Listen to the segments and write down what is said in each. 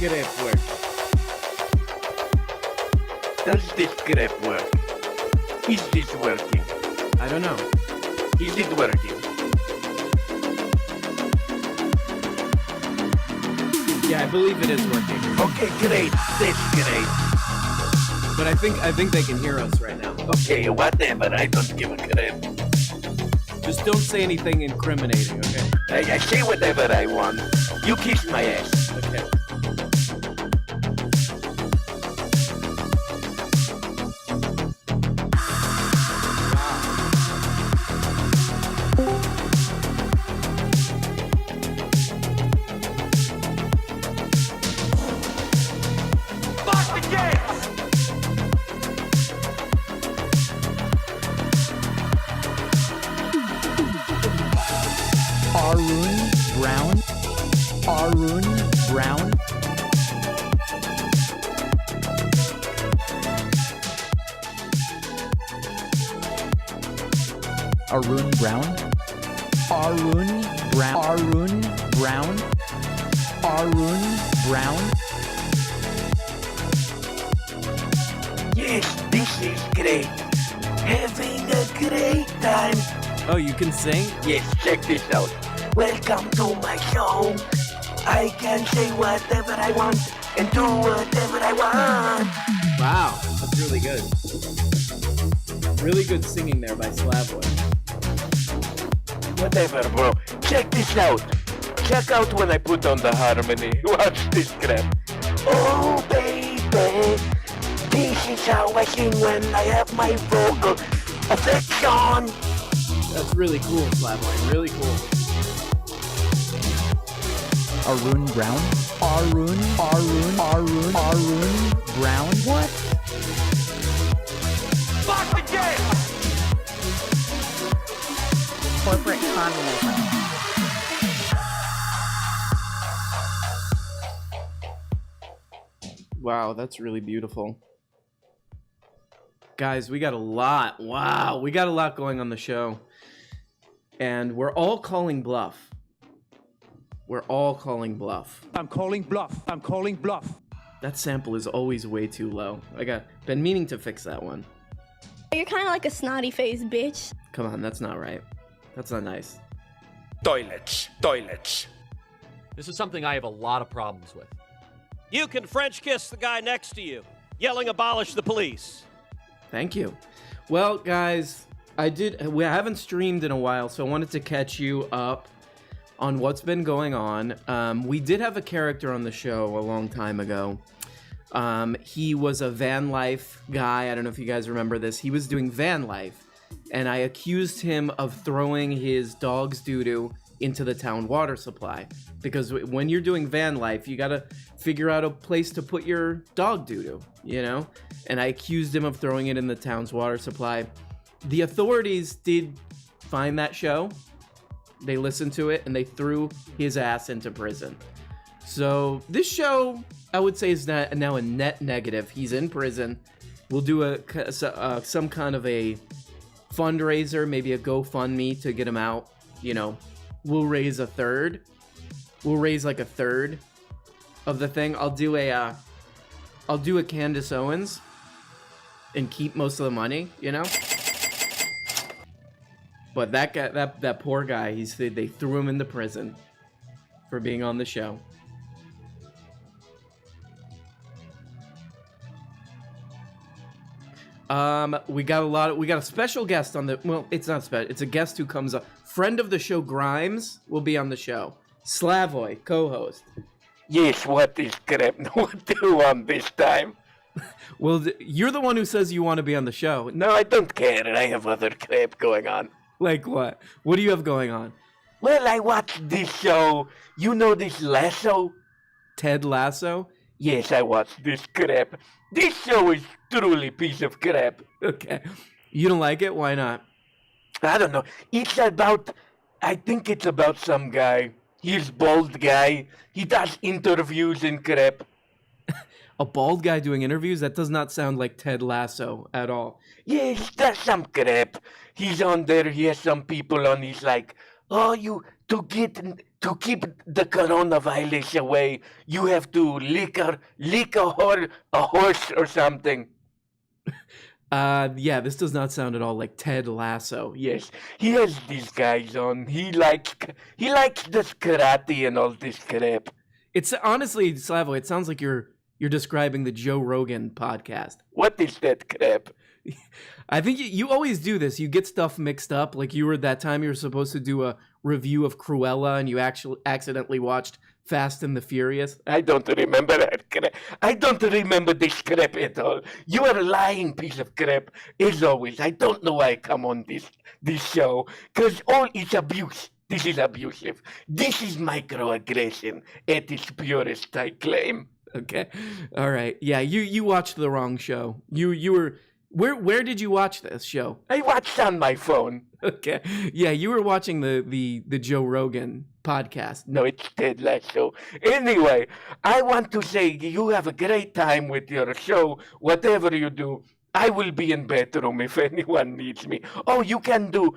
crap work? Does this crap work? Is this working? I don't know. Is it working? Yeah, I believe it is working. Okay, great. That's great. But I think they can hear us right now. Okay, whatever. I don't give a crap. Just don't say anything incriminating, okay? I say whatever I want. You kiss my ass. Okay. Arun Brown? Arun Brown? Arun Brown? Arun Brown? Yes, this is great. Having a great time. Oh, you can sing? Yes, check this out. Welcome to my show. I can say whatever I want and do whatever I want. Wow, that's really good. Really good singing there by Slavoy. Whatever, bro. Check this out. Check out when I put on the harmony. Watch this crap. Oh, baby. This is how I sing when I have my vocal affection. That's really cool, Slavoy. Really cool. Arun Brown? Arun Brown? What? Fuck the game! Corporate communism. Wow, that's really beautiful. Guys, we got a lot. Wow, we got a lot going on the show. And we're all calling bluff. We're all calling bluff. I'm calling bluff. I'm calling bluff. That sample is always way too low. Been meaning to fix that one. You're kind of like a snotty face, bitch. Come on, that's not right. That's not nice. Toilets. This is something I have a lot of problems with. You can French kiss the guy next to you, yelling abolish the police. Thank you. Well, guys, we haven't streamed in a while, so I wanted to catch you up on what's been going on. We did have a character on the show a long time ago. He was a van life guy. I don't know if you guys remember this. He was doing van life, and I accused him of throwing his dog's doo-doo into the town water supply. Because when you're doing van life, you gotta figure out a place to put your dog doo-doo, you know? And I accused him of throwing it in the town's water supply. The authorities did find that show. They listened to it, and they threw his ass into prison. So this show, I would say, is now a net negative. He's in prison. We'll do some kind of a fundraiser, maybe a GoFundMe to get him out. You know, we'll raise a third. We'll raise like a third of the thing. I'll do a Candace Owens and keep most of the money, you know? But that guy, that poor guy, they threw him into prison for being on the show. We got a special guest on the, well, it's not special, it's a guest who comes up. Friend of the show, Grimes, will be on the show. Slavoy, co-host. Yes, what is crap? What do you want this time? Well, you're the one who says you want to be on the show. No, I don't care. I have other crap going on. Like what? What do you have going on? Well, I watched this show. You know this Lasso? Ted Lasso? Yes, I watched this crap. This show is truly a piece of crap. Okay. You don't like it? Why not? I don't know. I think it's about some guy. He's bald guy. He does interviews and crap. A bald guy doing interviews? That does not sound like Ted Lasso at all. Yes, that's some crap. He's on there. He has some people on. He's like, oh, you to keep the coronavirus away, you have to lick a horse or something. Yeah, this does not sound at all like Ted Lasso. Yes, he has these guys on. He likes this karate and all this crap. It's honestly, Slavoy, it sounds like you're describing the Joe Rogan podcast. What is that crap? I think you always do this. You get stuff mixed up. Like you were that time you were supposed to do a review of Cruella and you actually accidentally watched Fast and the Furious. I don't remember that crap. I don't remember this crap at all. You are a lying piece of crap, as always. I don't know why I come on this show, because all is abuse. This is abusive. This is microaggression at its purest, I claim. Okay. All right. Yeah, you watched the wrong show. You were where did you watch this show? I watched on my phone. Okay. Yeah, you were watching the Joe Rogan podcast. No, it's Ted Lasso. Anyway, I want to say you have a great time with your show. Whatever you do, I will be in bedroom if anyone needs me. Oh, you can do.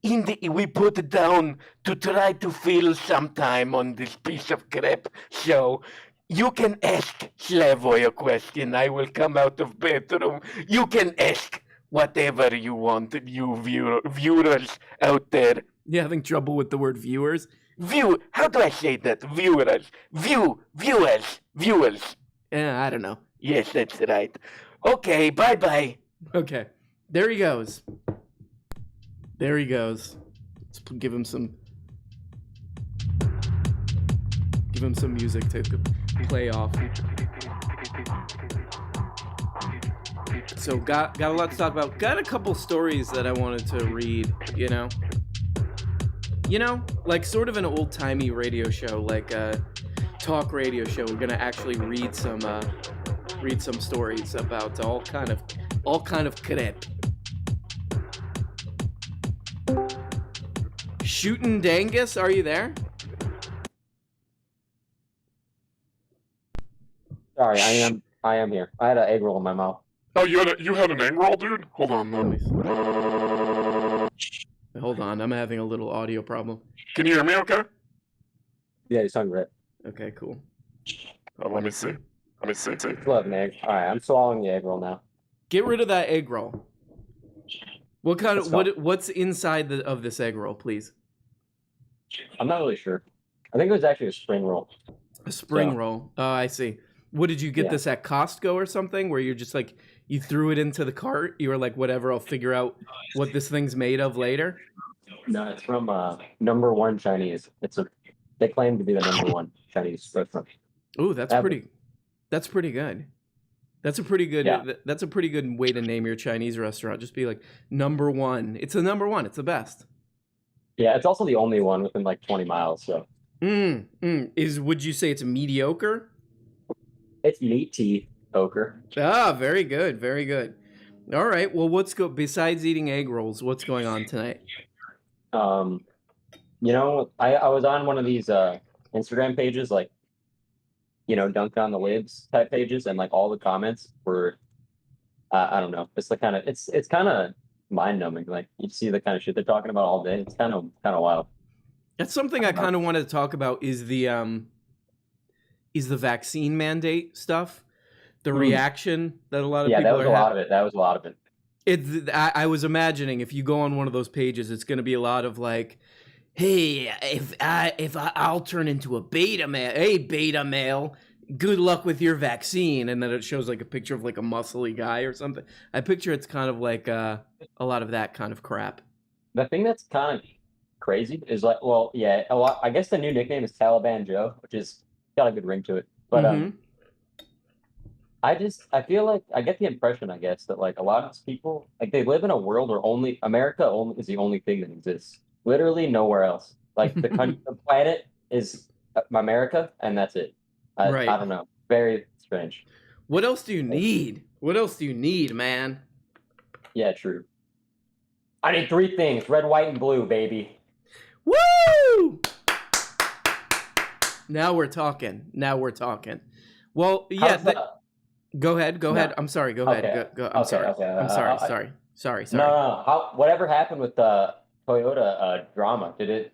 We put it down to try to fill some time on this piece of crap show. You can ask Slavoy a question. I will come out of bedroom. You can ask whatever you want, you viewers out there. You having trouble with the word viewers? How do I say that? Viewers. Viewers. Yeah, I don't know. Yes, that's right. Okay, bye-bye. Okay. There he goes. There he goes. Let's give him some music to play off. So got a lot to talk about. Got a couple stories that I wanted to read, you know, like sort of an old-timey radio show, like a talk radio show. We're gonna actually read some stories about all kind of crap. Shootin' Dangus, are you there? Sorry, I am here. I had an egg roll in my mouth. Oh, you had an egg roll, dude? Hold on. Hold on, I'm having a little audio problem. Can you hear me okay? Yeah, you sound great. Okay, cool. Oh, let me see. Love an egg. All right, I'm swallowing the egg roll now. Get rid of that egg roll. What's inside of this egg roll, please? I'm not really sure. I think it was actually a spring roll. A spring roll. Oh, I see. What, did you get this at Costco or something, where you're just like, you threw it into the cart? You were like, whatever, I'll figure out what this thing's made of later? No, it's from Number One Chinese. They claim to be the number one Chinese restaurant. Ooh, that's pretty good. That's a pretty good. That's a pretty good way to name your Chinese restaurant. Just be like number one. It's the number one. It's the best. Yeah, it's also the only one within like 20 miles. So. Would you say it's mediocre? It's mediocre. Ah, very good, very good. All right. Well, besides eating egg rolls? What's going on tonight? I was on one of these Instagram pages, like, dunk on the libs type pages, and like all the comments were, I don't know. It's it's kind of mind numbing. Like you see the kind of shit they're talking about all day. It's kind of wild. That's something I kind of wanted to talk about. Is the vaccine mandate stuff, the reaction that a lot of people that was a lot of it. I was imagining if you go on one of those pages, it's going to be a lot of like, hey, if I'll turn into a beta male, hey beta male, good luck with your vaccine, and then it shows like a picture of like a muscly guy or something. I picture it's kind of like a lot of that kind of crap. The thing that's kind of crazy is like, I guess the new nickname is Taliban Joe, which is got a good ring to it. But I feel like I get the impression, I guess, that like a lot of these people, like they live in a world where America is the only thing that exists. Literally nowhere else. Like the planet is America, and that's it. I don't know. Very strange. What else do you need? What else do you need, man? Yeah, true. I need 3 things: red, white, and blue, baby. Woo! Now we're talking. Well, yeah. Go ahead. I'm sorry. Go ahead. Go. I'm sorry. Sorry. No. Whatever happened with the Toyota drama? Did it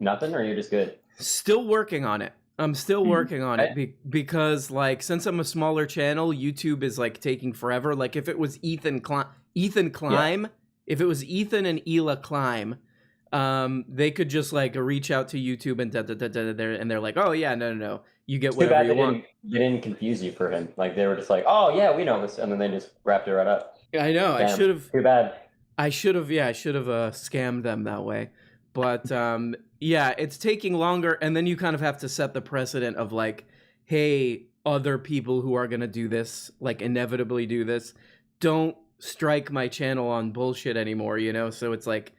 nothing, or you're just good? Still working on it. I'm still working on it because, like, since I'm a smaller channel, YouTube is like taking forever. Like, if it was Ethan Climb, if it was Ethan and Ela Climb, they could just like reach out to YouTube and and they're like, oh yeah, no, you get whatever you want. They didn't confuse you for him. Like, they were just like, oh yeah, we know this, and then they just wrapped it right up. I know. Damn, I should have. Too bad. I should have scammed them that way. But yeah, it's taking longer, and then you kind of have to set the precedent of like, hey, other people who are gonna do this, like inevitably do this, don't strike my channel on bullshit anymore, you know? So it's like,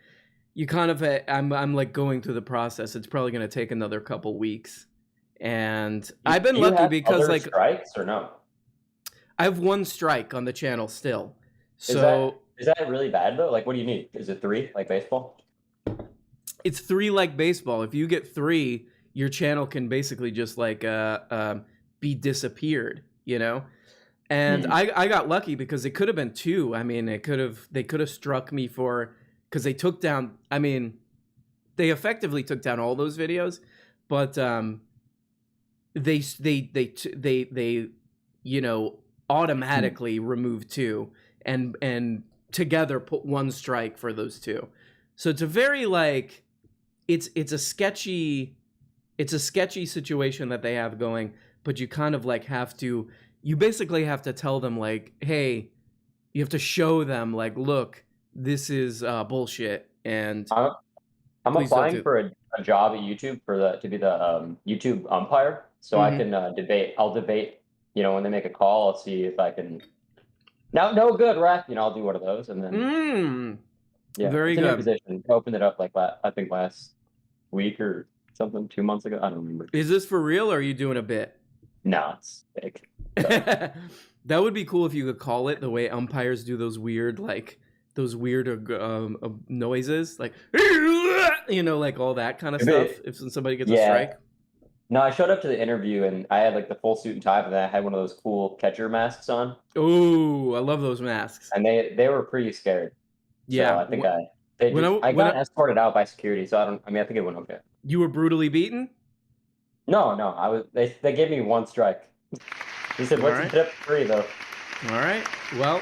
you kind of, I'm like going through the process. It's probably gonna take another couple weeks, and I've been lucky because other like strikes or no? I have one strike on the channel still. So is that really bad though? Like, what do you need? Is it 3 like baseball? It's 3 like baseball. If you get 3, your channel can basically just like be disappeared, you know? And I got lucky because it could have been 2. I mean, they could have struck me for, because they took down, I mean, they effectively took down all those videos, but they you know, automatically removed 2 and together put 1 strike for those 2. So it's a very like, it's a sketchy situation that they have going, but you kind of like you basically have to tell them like, hey, you have to show them like, look, this is bullshit. And I'm applying for a job at YouTube to be the YouTube umpire, so I can debate. I'll debate. You know, when they make a call, I'll see if I can. No good, ref. You know, I'll do one of those, and then. Yeah, very it's a new good. position. I opened it up like I think last week or something, 2 months ago. I don't remember. Is this for real, or are you doing a bit? No, it's fake. That would be cool if you could call it the way umpires do those weird noises, like, you know, like all that kind of stuff. If somebody gets a strike. No, I showed up to the interview and I had like the full suit and tie, and I had one of those cool catcher masks on. Oh, I love those masks. And they were pretty scared. Yeah, so I think I got escorted out by security, so I think it went okay. You were brutally beaten? No, they gave me 1 strike. He said, "What's your tip 3 though?" All right. Well,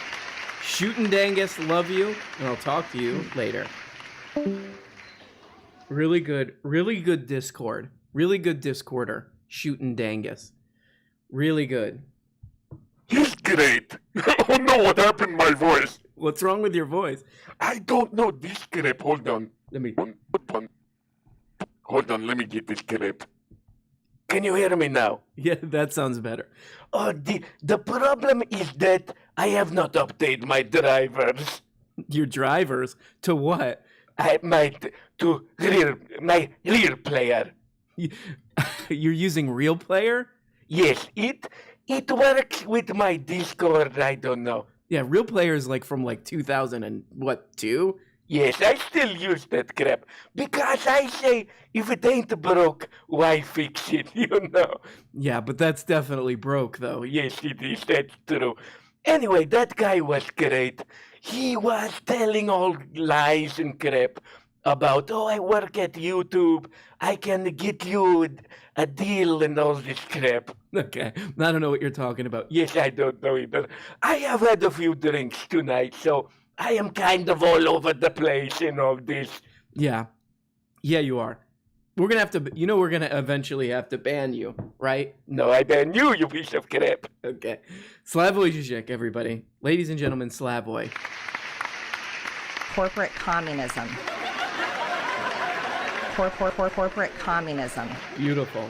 Shootin' Dangus, love you, and I'll talk to you later. Really good Discord. Really good Discorder. Shootin' Dangus. Really good. He's great. Oh no, what happened to my voice? What's wrong with your voice? I don't know this clip. Hold on. Let me. Hold on, let me get this clip. Can you hear me now? Yeah, that sounds better. Oh, the problem is that I have not updated my drivers. Your drivers? To what? My rear player. You're using Real Player? Yes, it works with my Discord. I don't know. Yeah, Real Player is like from like 2002? Yes, I still use that crap because I say if it ain't broke, why fix it? You know. Yeah, but that's definitely broke, though. Yes, it is. That's true. Anyway, that guy was great. He was telling all lies and crap about, oh, I work at YouTube. I can get you a deal and all this crap. Okay, I don't know what you're talking about. Yes, I don't know either. I have had a few drinks tonight, so I am kind of all over the place in all this. Yeah, you are. We're gonna have to, we're gonna eventually have to ban you, right? No, I ban you, you piece of crap. Okay. Slavoy Žižek, everybody. Ladies and gentlemen, Slavoy. Corporate communism. Corporate communism. Beautiful.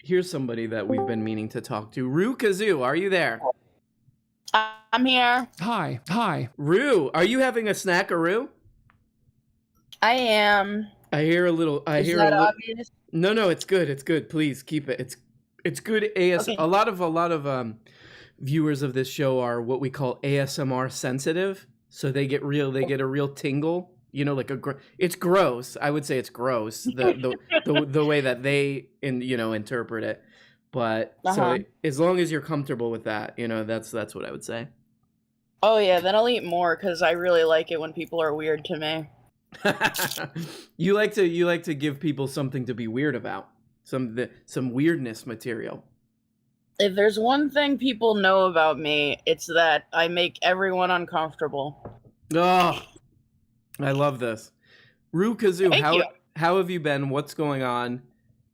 Here's somebody that we've been meaning to talk to. Rue Kazoo, are you there? I'm here. Hi. Rue, are you having a snack-a-roo? I am. I hear a little. Is that obvious? No, it's good. It's good. Please keep it. It's good. Okay. A lot of viewers of this show are what we call ASMR sensitive, so they get a real tingle. Like it's gross. I would say it's gross the way that they interpret it. But so as long as you're comfortable with that, that's what I would say. Oh yeah, then I'll eat more because I really like it when people are weird to me. You like to give people something to be weird about, some weirdness material. If there's one thing people know about me, it's that I make everyone uncomfortable. Oh, I love this. Rue Kazoo, Thank you. how have you been? What's going on?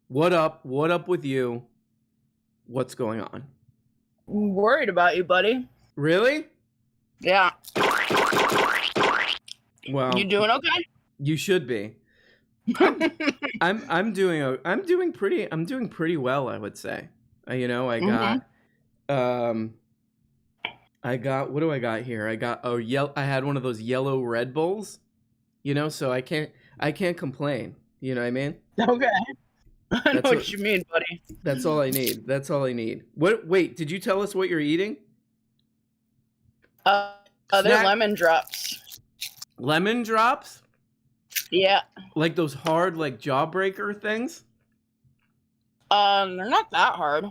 What up? What up with you? What's going on? I'm worried about you, buddy. Really? Yeah. Well, You doing okay? You should be. I'm doing pretty well, I would say. I got what do I got here? I had one of those yellow Red Bulls, so I can't complain. You know what I mean? Okay. I know what you mean, buddy. That's all I need. That's all I need. Wait, did you tell us what you're eating? They're lemon drops. Lemon drops? Yeah. Like those hard, like jawbreaker things? They're not that hard.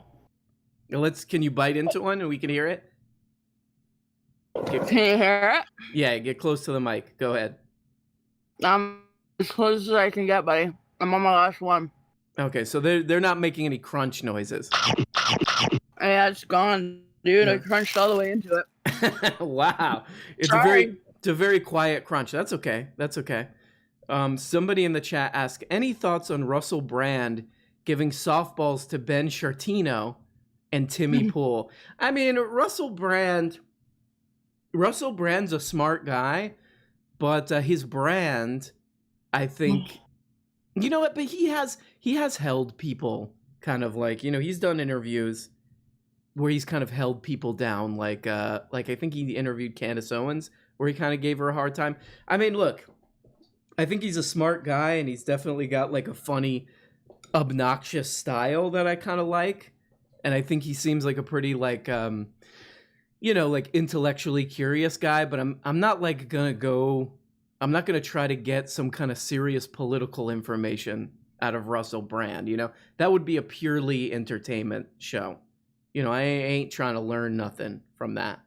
Can you bite into one and we can hear it? Can you hear it? Yeah, get close to the mic. Go ahead. I'm as close as I can get, buddy. I'm on my last one. Okay, so they're not making any crunch noises. Yeah, it's gone, dude. Yeah. I crunched all the way into it. Wow. It's a very quiet crunch. That's okay. That's okay. Somebody in the chat asked, any thoughts on Russell Brand giving softballs to Ben Shartino and Timmy Pool? I mean, Russell Brand's a smart guy, but his brand, I think, you know what? But he has held people kind of like, he's done interviews where he's kind of held people down, like I think he interviewed Candace Owens, where he kind of gave her a hard time. I mean, look, I think he's a smart guy, and he's definitely got like a funny, obnoxious style that I kind of like, and I think he seems like a pretty like like intellectually curious guy. But I'm not like I'm not gonna try to get some kind of serious political information out of Russell Brand. That would be a purely entertainment show. I ain't trying to learn nothing from that.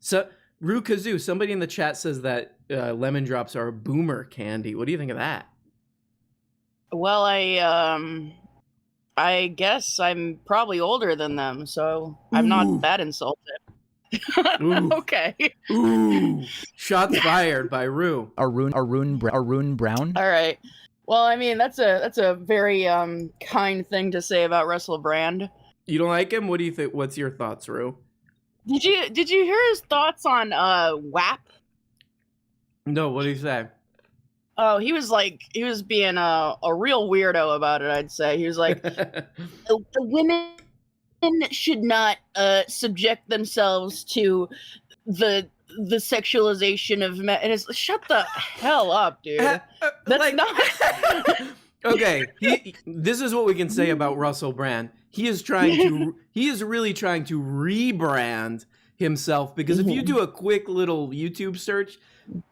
So, Rue Kazoo, somebody in the chat says that lemon drops are a boomer candy. What do you think of that? Well, I guess I'm probably older than them, so I'm not that insulted. Okay. Ooh. Shots fired by Rue. Arun Brown. All right. Well, I mean, that's a very kind thing to say about Russell Brand. You don't like him? What do you think? What's your thoughts, Rue? Did you hear his thoughts on WAP? No, what did he say? Oh, he was being a real weirdo about it, I'd say. He was like, the women should not subject themselves to the sexualization of men. And it's, shut the hell up, dude. That's not... Okay, this is what we can say about Russell Brand. He is really trying to rebrand himself, because if you do a quick little YouTube search,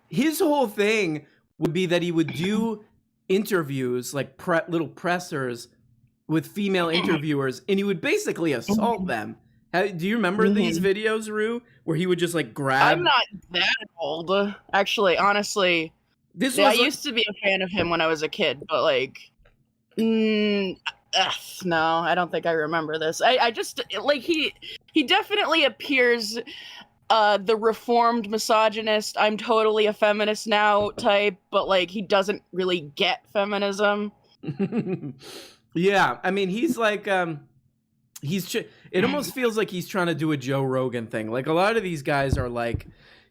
his whole thing would be that he would do interviews, like little pressers with female interviewers, and he would basically assault them. Do you remember these videos, Rue, where he would just like grab? I'm not that old, actually. Honestly, I used to be a fan of him when I was a kid, but like, no, I don't think I remember this. I just like he definitely appears the reformed misogynist, I'm totally a feminist now type, but like he doesn't really get feminism. Yeah, I mean, he's like it almost feels like he's trying to do a Joe Rogan thing. Like a lot of these guys are like,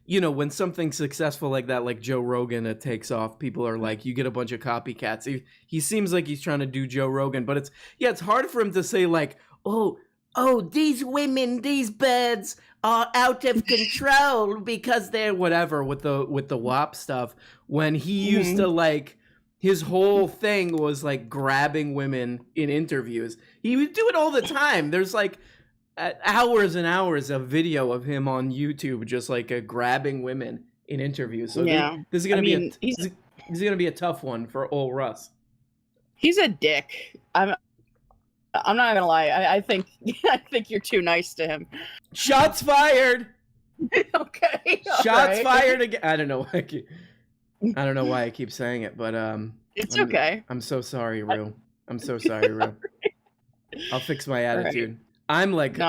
when something's successful like that, like Joe Rogan, it takes off, people are like, you get a bunch of copycats. He seems like he's trying to do Joe Rogan, but it's hard for him to say like, oh, these women, these birds are out of control because they're whatever with the WAP stuff, when he used to like, his whole thing was like grabbing women in interviews. He would do it all the time. There's like hours and hours of video of him on YouTube just like grabbing women in interviews. So this is gonna be a tough one for old Russ. He's a dick. I'm not gonna lie. I think you're too nice to him. Shots fired. Okay. Shots fired again. I don't know. I don't know why I keep saying it, but It's okay. I'm so sorry, Rue. I'm so sorry, Rue. I'll fix my attitude. Right. I'm like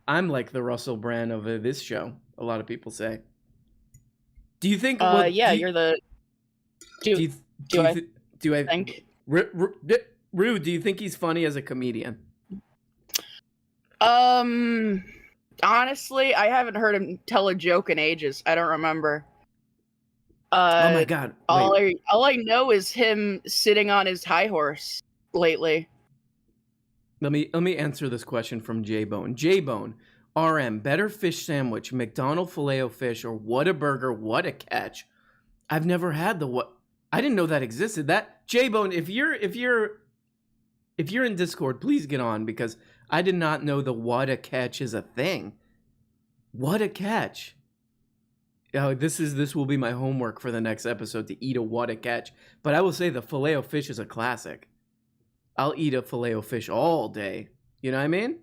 I'm like the Russell Brand of this show. A lot of people say. Do you think? You're the. Do I think? Rue, do you think he's funny as a comedian? Honestly, I haven't heard him tell a joke in ages. I don't remember. Oh my god! All I know is him sitting on his high horse lately. Let me answer this question from J-Bone. J-Bone, RM, better fish sandwich, McDonald's Filet-O-Fish, or Whataburger, what a catch. I've never had the what. I didn't know that existed. That J-Bone, if you're in Discord, please get on, because I did not know the what a catch is a thing. What a catch. Oh, this will be my homework for the next episode, to eat a what a catch. But I will say the Filet-O-Fish is a classic. I'll eat a Filet-O-Fish all day. You know what I mean?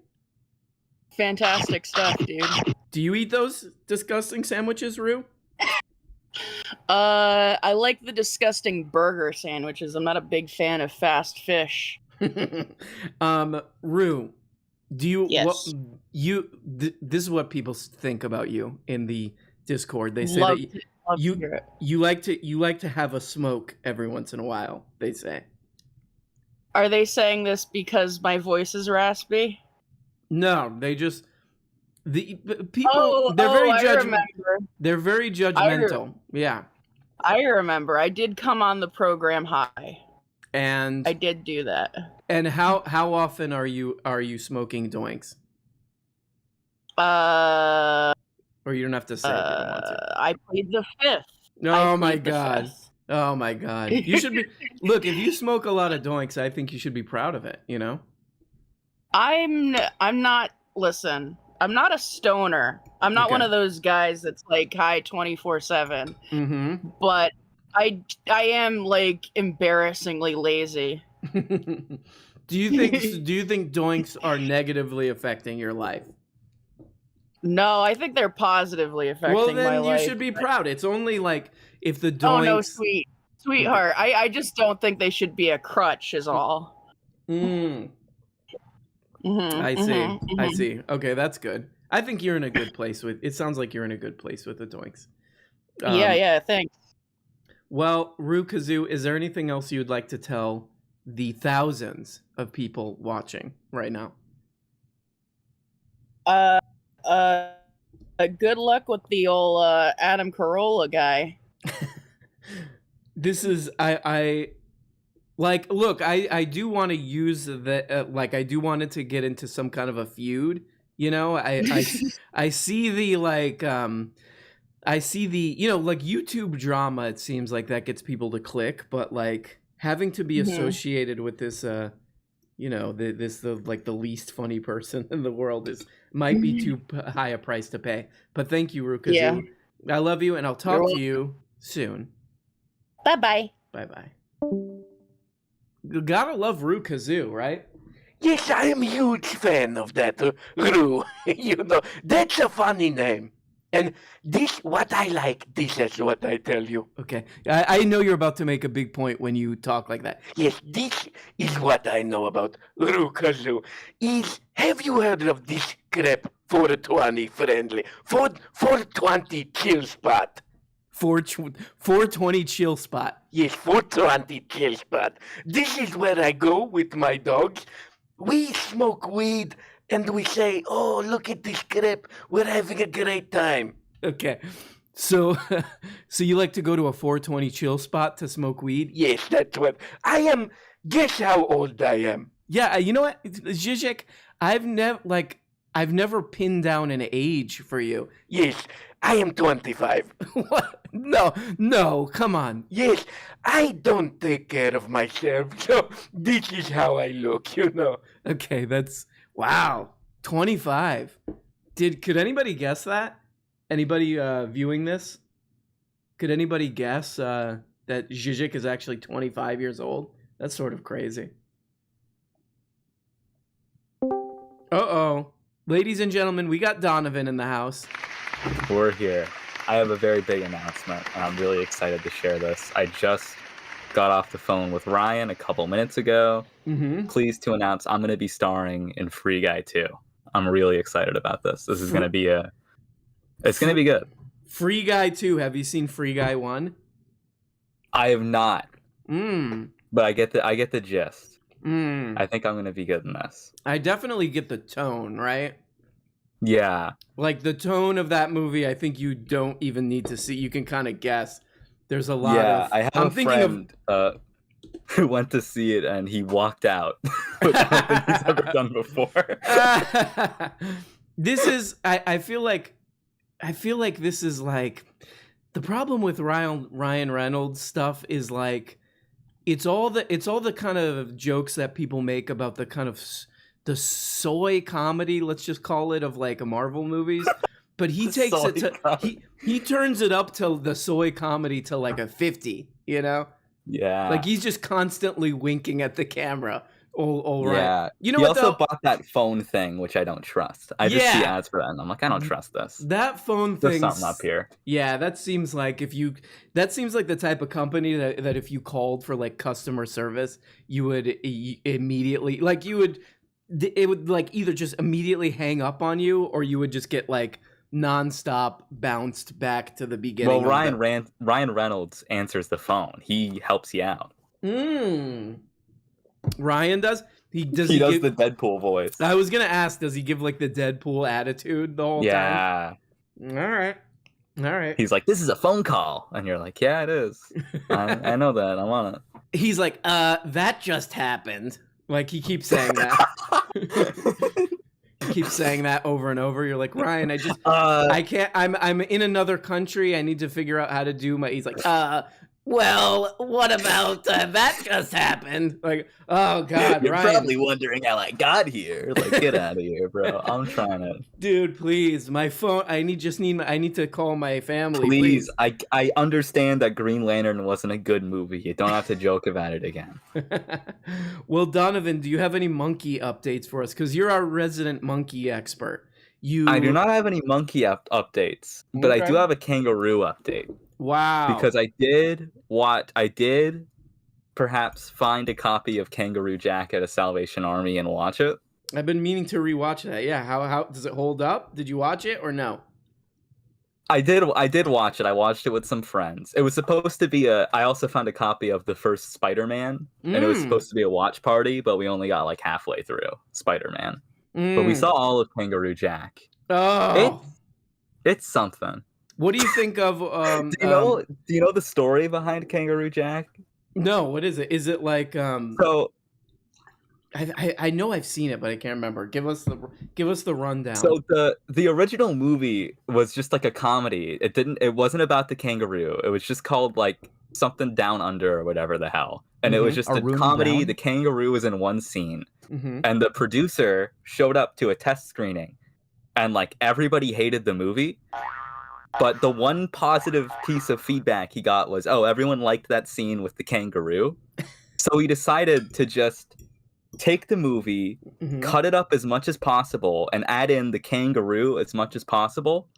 Fantastic stuff, dude. Do you eat those disgusting sandwiches, Rue? I like the disgusting burger sandwiches. I'm not a big fan of fast fish. Rue, do you? Yes. This is what people think about you in the Discord. They say that you like to have a smoke every once in a while. They say. Are they saying this because my voice is raspy? No, they just the people. They're very judgmental. They're very judgmental. Yeah. I remember. I did come on the program high. And I did do that. And how often are you smoking doinks? Or you don't have to say if you don't want to. I plead the fifth. Oh my god. Oh my god. You should be look, if you smoke a lot of doinks, I think you should be proud of it, you know? I'm not listen, I'm not a stoner. I'm not one of those guys that's like high 24/7. Mm-hmm. But I am like embarrassingly lazy. Do you think doinks are negatively affecting your life? No, I think they're positively affecting my life. Well, then you should be proud. It's only like if the doinks... Oh, no, sweetheart. I just don't think they should be a crutch is all. I see. Okay, that's good. I think you're in a good place with... It sounds like you're in a good place with the doinks. Yeah, thanks. Well, Rue Kazoo, is there anything else you'd like to tell the thousands of people watching right now? Good luck with the old Adam Carolla guy. This is I like look, I do want to use the like I do want it to get into some kind of a feud, you know? I see the like I see the, you know, like YouTube drama, it seems like that gets people to click, but like having to be associated with this you know, the least funny person in the world might be too high a price to pay. But thank you, Rue Kazoo. Yeah. I love you, and I'll talk to you soon. Bye-bye. Bye-bye. You gotta love Rue Kazoo, right? Yes, I am a huge fan of that, Rue. You know, that's a funny name. And this, what I like, this is what I tell you. Okay. I know you're about to make a big point when you talk like that. Yes, this is what I know about Rue Kazoo. Have you heard of this crap 420 friendly? 420 chill spot. 420 chill spot. Yes, 420 chill spot. This is where I go with my dogs. We smoke weed. And we say, oh, look at this crap. We're having a great time. Okay. So you like to go to a 420 chill spot to smoke weed? Yes, that's what I am. Guess how old I am. Yeah, you know what, Zizek? I've never pinned down an age for you. Yes, I am 25. What? No, come on. Yes, I don't take care of myself, so this is how I look, you know. Okay, that's... Wow, 25. Could anybody guess that? Anybody viewing this? Could anybody guess that Zizek is actually 25 years old? That's sort of crazy. Uh-oh. Ladies and gentlemen, we got Donovan in the house. We're here. I have a very big announcement, and I'm really excited to share this. I just got off the phone with Ryan a couple minutes ago. Pleased to announce I'm going to be starring in Free Guy 2. I'm really excited about this. This is going to be it's going to be good. Free Guy 2. Have you seen Free Guy 1? I have not. But I get the gist. I think I'm going to be good in this. I definitely get the tone, right? Yeah. Like the tone of that movie, I think you don't even need to see. You can kind of guess. There's a lot of... I have a friend who went to see it and he walked out, which I don't think he's ever done before. This is... I feel like this is like... The problem with Ryan Reynolds stuff is like... It's all the kind of jokes that people make about the kind of the soy comedy, let's just call it, of like a Marvel movies. But he takes it to he turns it up to the soy comedy to like a 50, you know? Yeah. Like he's just constantly winking at the camera. All right. Yeah. You know he what? Also bought that phone thing, which I don't trust. I just see ads for that, and I'm like, I don't trust this. That phone thing. There's something up here. Yeah, that seems like the type of company that if you called for like customer service, you would immediately it would like either just immediately hang up on you, or you would just get like nonstop bounced back to the beginning. Well, Ryan Reynolds answers the phone. He helps you out. Ryan does? He does the Deadpool voice. I was going to ask, does he give like the Deadpool attitude the whole time? Yeah. All right. He's like, this is a phone call. And you're like, yeah, it is. I know that. I'm on it. He's like, that just happened. Like, he keeps saying that. He keeps saying that over and over. You're like, Ryan, I can't, I'm in another country. I need to figure out how to do my, he's like, well, what about that just happened? Like, oh God, You're Ryan. probably wondering how I got here. Like, get out of here, bro. I'm trying to. Dude, please, my phone. I need to call my family. Please. I understand that Green Lantern wasn't a good movie. You don't have to joke about it again. Well, Donovan, do you have any monkey updates for us? Because you're our resident monkey expert. I do not have any monkey updates, but I do have a kangaroo update. Wow. Because I did perhaps find a copy of Kangaroo Jack at a Salvation Army and watch it. I've been meaning to rewatch that. Yeah, how does it hold up? Did you watch it or no? I did watch it. I watched it with some friends. It was supposed to be I also found a copy of the first Spider-Man, and it was supposed to be a watch party, but we only got like halfway through Spider-Man. But we saw all of Kangaroo Jack. Oh. It's something. What do you think of do you know the story behind Kangaroo Jack? No, what is it? Is it like So I know I've seen it, but I can't remember. Give us the rundown. So the original movie was just like a comedy. It wasn't about the kangaroo. It was just called like something Down Under or whatever the hell. And it was just a comedy. Brown? The kangaroo was in one scene. And the producer showed up to a test screening, and like everybody hated the movie. But the one positive piece of feedback he got was, oh, everyone liked that scene with the kangaroo. So he decided to just take the movie, cut it up as much as possible, and add in the kangaroo as much as possible,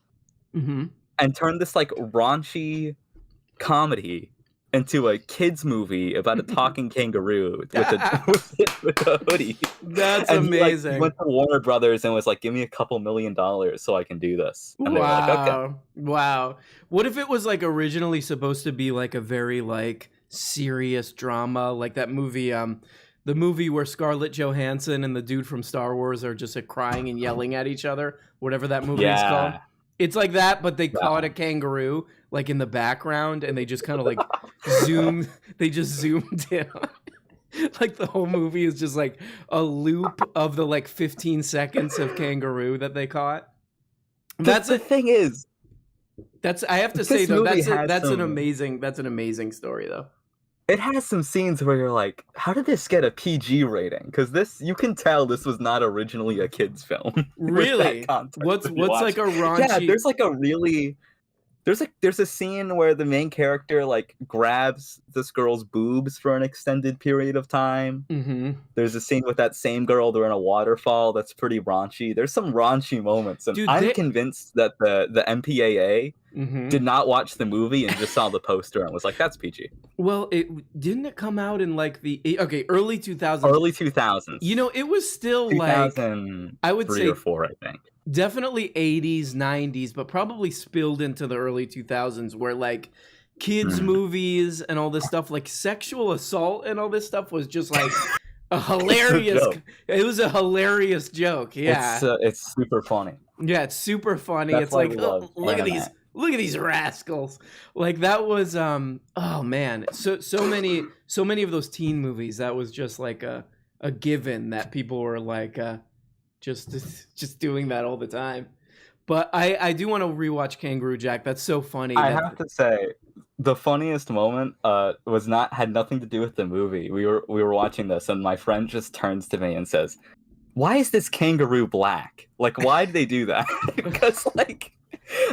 and turn this like raunchy comedy into a kids movie about a talking kangaroo with a hoodie. That's and amazing. He went to Warner Brothers and was like, give me $2 million so I can do this. And they were like, okay. Wow. What if it was like originally supposed to be like a very like serious drama, like that movie, the movie where Scarlett Johansson and the dude from Star Wars are just like crying and yelling at each other, whatever that movie is called. It's like that, but they caught a kangaroo like in the background, and they just kind of like zoomed in. Like the whole movie is just like a loop of the like 15 seconds of kangaroo that they caught. That's the thing is. I have to say though, that's an amazing story though. It has some scenes where you're like, how did this get a PG rating? Because you can tell this was not originally a kid's film. Really? What's like a raunchy... Yeah, there's like a really... There's a scene where the main character like grabs this girl's boobs for an extended period of time. Mm-hmm. There's a scene with that same girl. They're in a waterfall. That's pretty raunchy. There's some raunchy moments, and Dude, I'm convinced that the MPAA did not watch the movie and just saw the poster and was like, "That's PG." Well, didn't it come out in like the early 2000s? Early 2000s. You know, it was still like I would say 3 or 4, I think. Definitely 80s, 90s, but probably spilled into the early 2000s where like kids movies and all this stuff, like sexual assault and all this stuff was just like a hilarious. It was a hilarious joke. Yeah, it's super funny. Yeah, it's super funny. That's it's why like we love look at anime. look at these rascals. Like that was oh man, so many of those teen movies. That was just like a given that people were like just doing that all the time. But I do want to rewatch Kangaroo Jack. That's so funny. I have to say, the funniest moment had nothing to do with the movie. We were watching this, and my friend just turns to me and says, "Why is this kangaroo black? Like, why did they do that?" Because like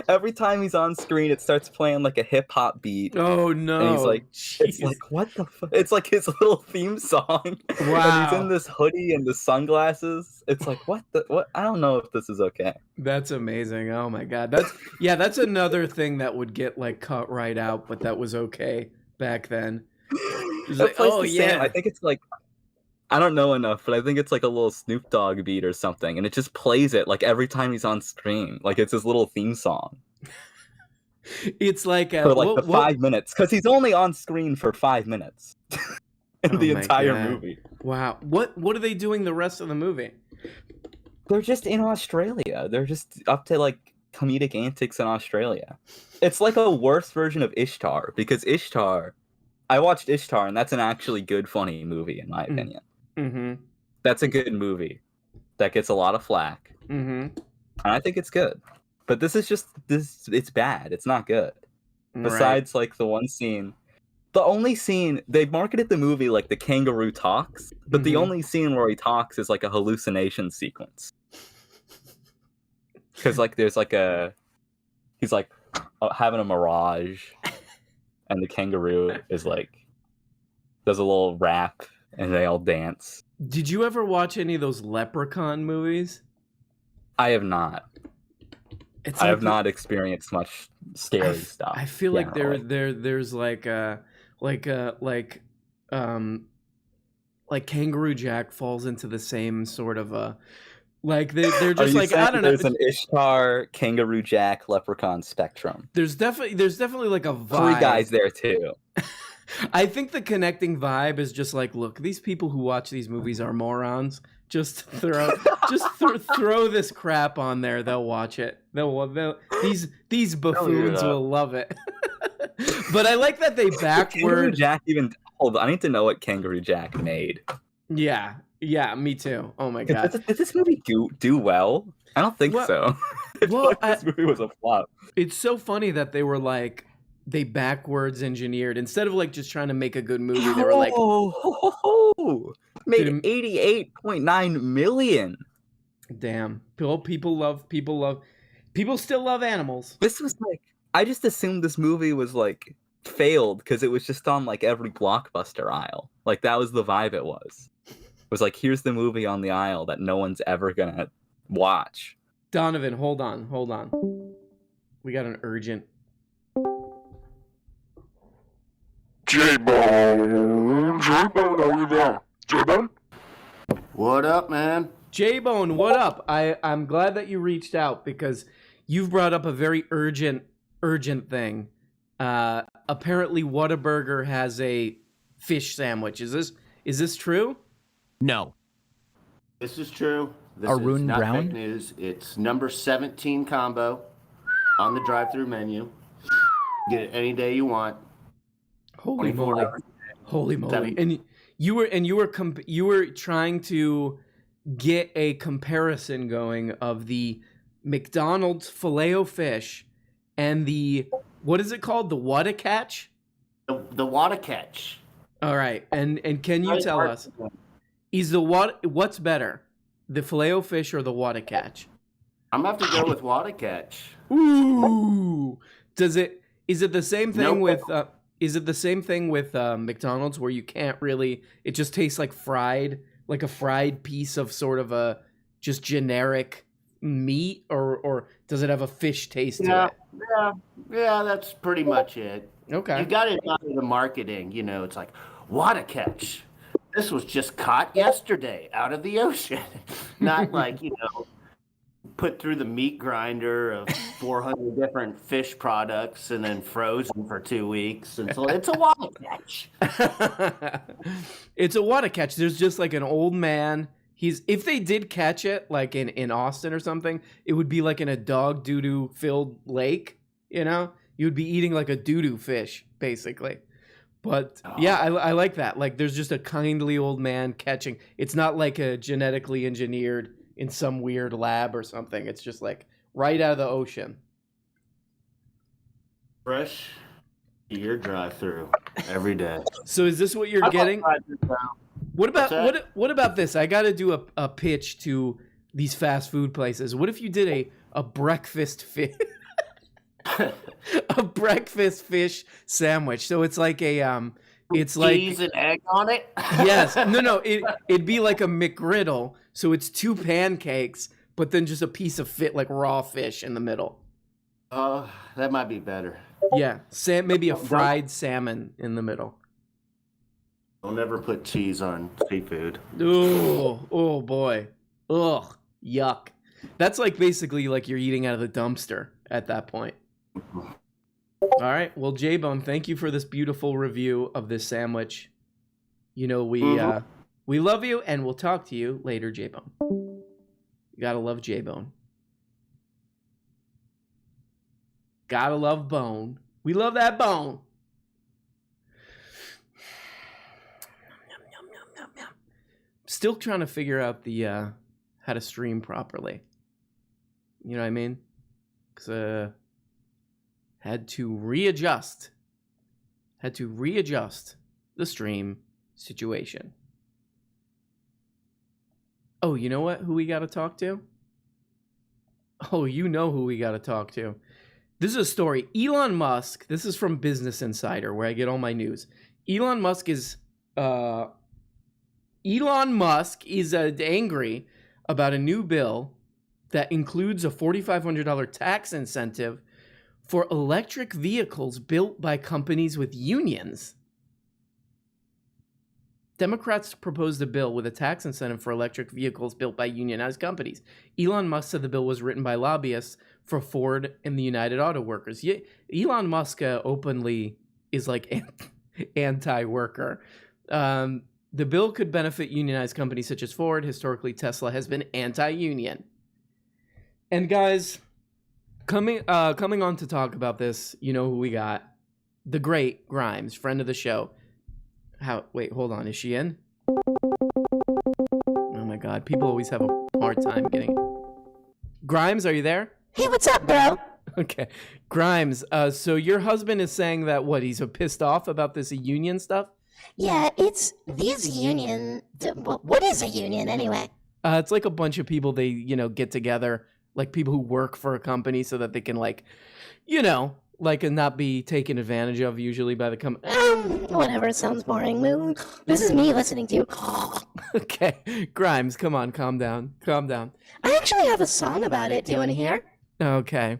every time he's on screen, it starts playing like a hip hop beat. Oh no! And he's like, it's like, what the fuck? It's like his little theme song. Wow. And he's in this hoodie and the sunglasses. It's like, what? I don't know if this is okay. That's amazing. Oh my god. That's another thing that would get like cut right out, but that was okay back then. It's like, oh yeah. I think it's like, I don't know enough, but I think it's like a little Snoop Dogg beat or something, and it just plays it like every time he's on screen. Like it's his little theme song. It's like for like 5 minutes, because he's only on screen for 5 minutes in the entire movie. Wow. What are they doing the rest of the movie? They're just in Australia. They're just up to like comedic antics in Australia. It's like a worse version of Ishtar, because I watched Ishtar, and that's an actually good, funny movie in my opinion. Mm-hmm. That's a good movie that gets a lot of flack, and I think it's good. But this is just it's bad. It's not good. Besides, like the one scene, the only scene they marketed the movie like the kangaroo talks, but the only scene where he talks is like a hallucination sequence. Because like there's like he's like having a mirage, and the kangaroo is like does a little rap. And they all dance. Did you ever watch any of those Leprechaun movies? I have not. I have not experienced much scary stuff. I feel like there's like Kangaroo Jack falls into the same sort of like they're just like, I don't know. There's an Ishtar, Kangaroo Jack, Leprechaun spectrum. There's definitely like a vibe. 3 guys there too. I think the connecting vibe is just like, look, these people who watch these movies are morons. Just throw this crap on there. They'll watch it. These buffoons will love it. But I like that they backward. Jack even hold on, I need to know what Kangaroo Jack made. Yeah, me too. Oh my god, did this movie do well? I don't think so. This movie was a flop. It's so funny that they were like. They backwards engineered instead of like just trying to make a good movie. They were like, made 88.9 million. Damn, people still love animals. This was like, I just assumed this movie was like failed because it was just on like every Blockbuster aisle. Like that was the vibe it was. It was like, here's the movie on the aisle that no one's ever gonna watch. Donovan, hold on. We got an urgent. J-Bone, are you there? J-Bone? What up, man? J-Bone, what up? I'm glad that you reached out because you've brought up a very urgent thing. Apparently Whataburger has a fish sandwich. Is this true? No. This is true. This Arun is not Brown? fake news. It's number 17 combo on the drive-through menu. Get it any day you want. Holy moly! And you were trying to get a comparison going of the McDonald's Filet-O-Fish and the, what is it called? The Whata-Catch? The Whata-Catch. All right, and can you tell us, what's better, the Filet-O-Fish or the Whata-Catch? I'm gonna have to go with Whata-Catch. Ooh, Is it the same thing No. with is it the same thing with McDonald's where you can't really, it just tastes like a fried piece of sort of a just generic meat, or does it have a fish taste to it? Yeah, that's pretty much it. Okay. You got it out of the marketing, it's like, what a catch. This was just caught yesterday out of the ocean. Not like, put through the meat grinder of 400 different fish products and then frozen for 2 weeks. And so it's a wild catch. It's a what a catch. There's just like an old man. If they did catch it like in Austin or something, it would be like in a dog doo-doo filled lake, You would be eating like a doo-doo fish, basically. But yeah, I like that. Like there's just a kindly old man catching. It's not like a genetically engineered in some weird lab or something. It's just like right out of the ocean. Fresh to your drive-through every day. So is this what you're getting? What about this? I got to do a pitch to these fast food places. What if you did a breakfast fish a breakfast fish sandwich? So it's like it's like cheese and egg on it? Yes. No, it'd be like a McGriddle. So it's 2 pancakes, but then just a piece of like raw fish in the middle. That might be better. Yeah, maybe a fried salmon in the middle. Don't ever put cheese on seafood. Oh boy. Ugh, yuck. That's like basically like you're eating out of the dumpster at that point. All right. Well, J-Bone, thank you for this beautiful review of this sandwich. We love you, and we'll talk to you later, J-Bone. You gotta love J-Bone. Gotta love Bone. We love that bone. Still trying to figure out the how to stream properly. You know what I mean? Because had to readjust the stream situation. Oh, you know what? Who we got to talk to? Oh, you know who we got to talk to. This is a story. Elon Musk, this is from Business Insider, where I get all my news. Elon Musk is angry about a new bill that includes a $4,500 tax incentive for electric vehicles built by companies with unions. Democrats proposed a bill with a tax incentive for electric vehicles built by unionized companies. Elon Musk said the bill was written by lobbyists for Ford and the United Auto Workers. Elon Musk openly is like anti-worker. The bill could benefit unionized companies such as Ford. Historically, Tesla has been anti-union. And guys, coming on to talk about this, you know who we got? The great Grimes, friend of the show. Wait, hold on. Is she in? Oh my God. People always have a hard time getting... Grimes, are you there? Hey, what's up, bro? Okay. Grimes, so your husband is saying that, he's pissed off about this union stuff? Yeah, it's these union... What is a union, anyway? It's like a bunch of people, they, get together, like people who work for a company so that they can, not be taken advantage of usually by the company. Whatever, sounds boring. This is me listening to you. Okay. Grimes, come on, calm down. I actually have a song about it. Do you want to hear? Okay.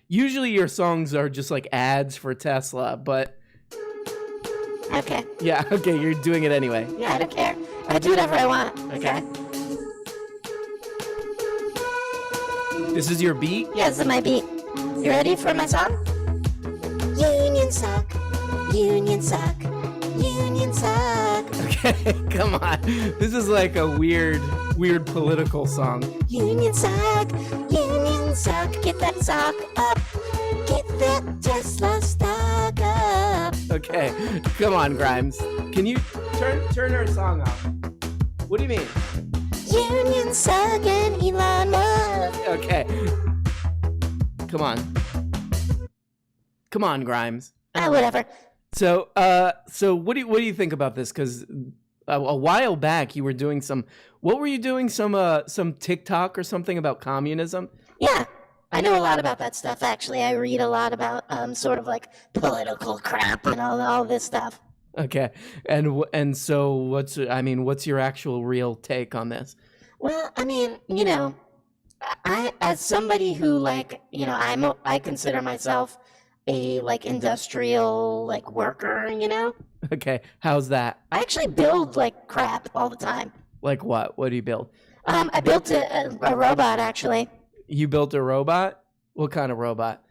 Usually your songs are just like ads for Tesla, but... Okay. Yeah, okay, you're doing it anyway. Yeah, I don't care. I do whatever I want, okay? This is your beat? Yeah, this is my beat. You ready for my song? Union suck, union suck, union suck. Okay, come on. This is like a weird political song. Union suck, get that sock up. Get that Tesla stock up. Okay, come on, Grimes. Can you turn her song off? What do you mean? Union suck and Elon Musk. Okay. Come on, Grimes. Whatever. So what do you think about this? Because a while back you were doing some TikTok or something about communism? Yeah. I know a lot about that stuff, actually. I read a lot about sort of like political crap and all this stuff. Okay. And so what's your actual real take on this? Well, I mean, you know, I as somebody who like, you know, I consider myself a like industrial like worker, you know? Okay. How's that? I actually build like crap all the time. Like what? What do you build? I built a robot actually. You built a robot? What kind of robot?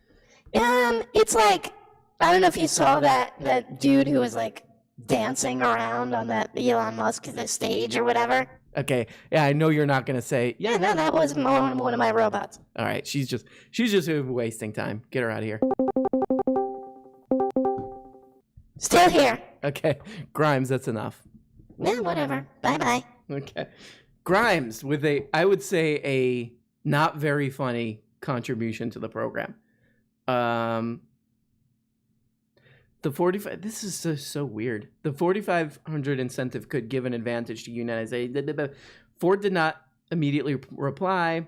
It's like, I don't know if you saw that dude who was like dancing around on that Elon Musk the stage or whatever. Okay. Yeah, I know you're not gonna say. Yeah, no, that was one of my robots. All right. She's just wasting time. Get her out of here. Still here. Okay. Grimes, that's enough. Yeah, whatever. Bye-bye. Okay. Grimes with I would say a not very funny contribution to the program. The 45. This is so weird. The 4,500 incentive could give an advantage to United States. Ford did not immediately reply.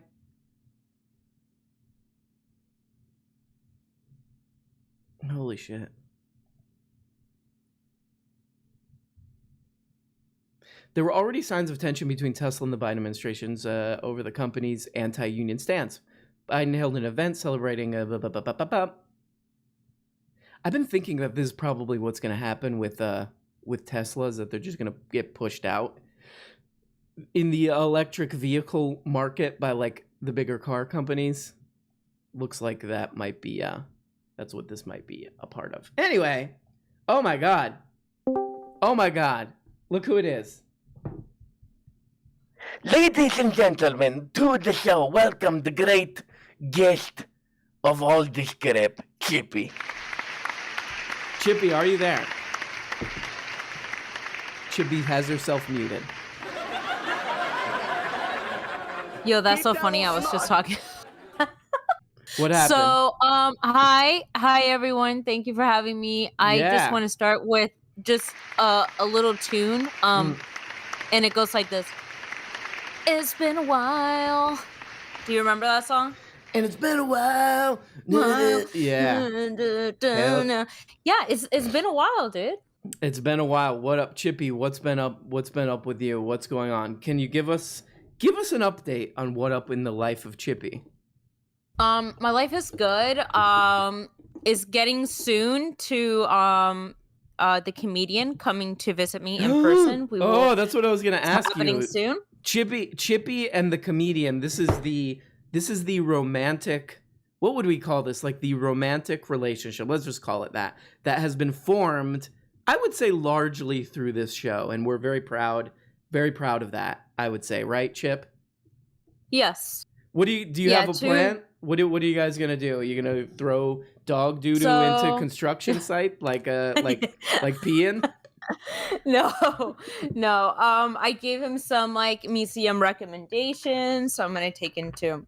Holy shit. There were already signs of tension between Tesla and the Biden administrations over the company's anti-union stance. Biden held an event celebrating I've been thinking that this is probably what's going to happen with Teslas, that they're just going to get pushed out in the electric vehicle market by like the bigger car companies. Looks like that might be that's what this might be a part of. Anyway, oh my god, look who it is. Ladies and gentlemen, to the show, welcome the great guest of all this crap, Chippy. Chippy, are you there? Chippy has herself muted. Yo, that's so funny. I was just talking. What happened? So, hi everyone. Thank you for having me. I just want to start with just a little tune. And it goes like this. It's been a while. Do you remember that song? And it's been a while. Yeah. Yeah, it's been a while, dude. It's been a while. What up, Chippy? What's been up with you? What's going on? Can you give us an update on what up in the life of Chippy? My life is good. Is getting soon to the comedian coming to visit me in person. That's what I was gonna ask you. Happening soon. Chippy and the comedian. This is the romantic. What would we call this? Like the romantic relationship. Let's just call it that. That has been formed, I would say, largely through this show, and we're very proud of that. I would say, right, Chip? Yes. What do you have a plan? What are you guys gonna do? Are you gonna throw dog doo-doo into construction site like peeing? No. I gave him some like museum recommendations, so I'm gonna take him to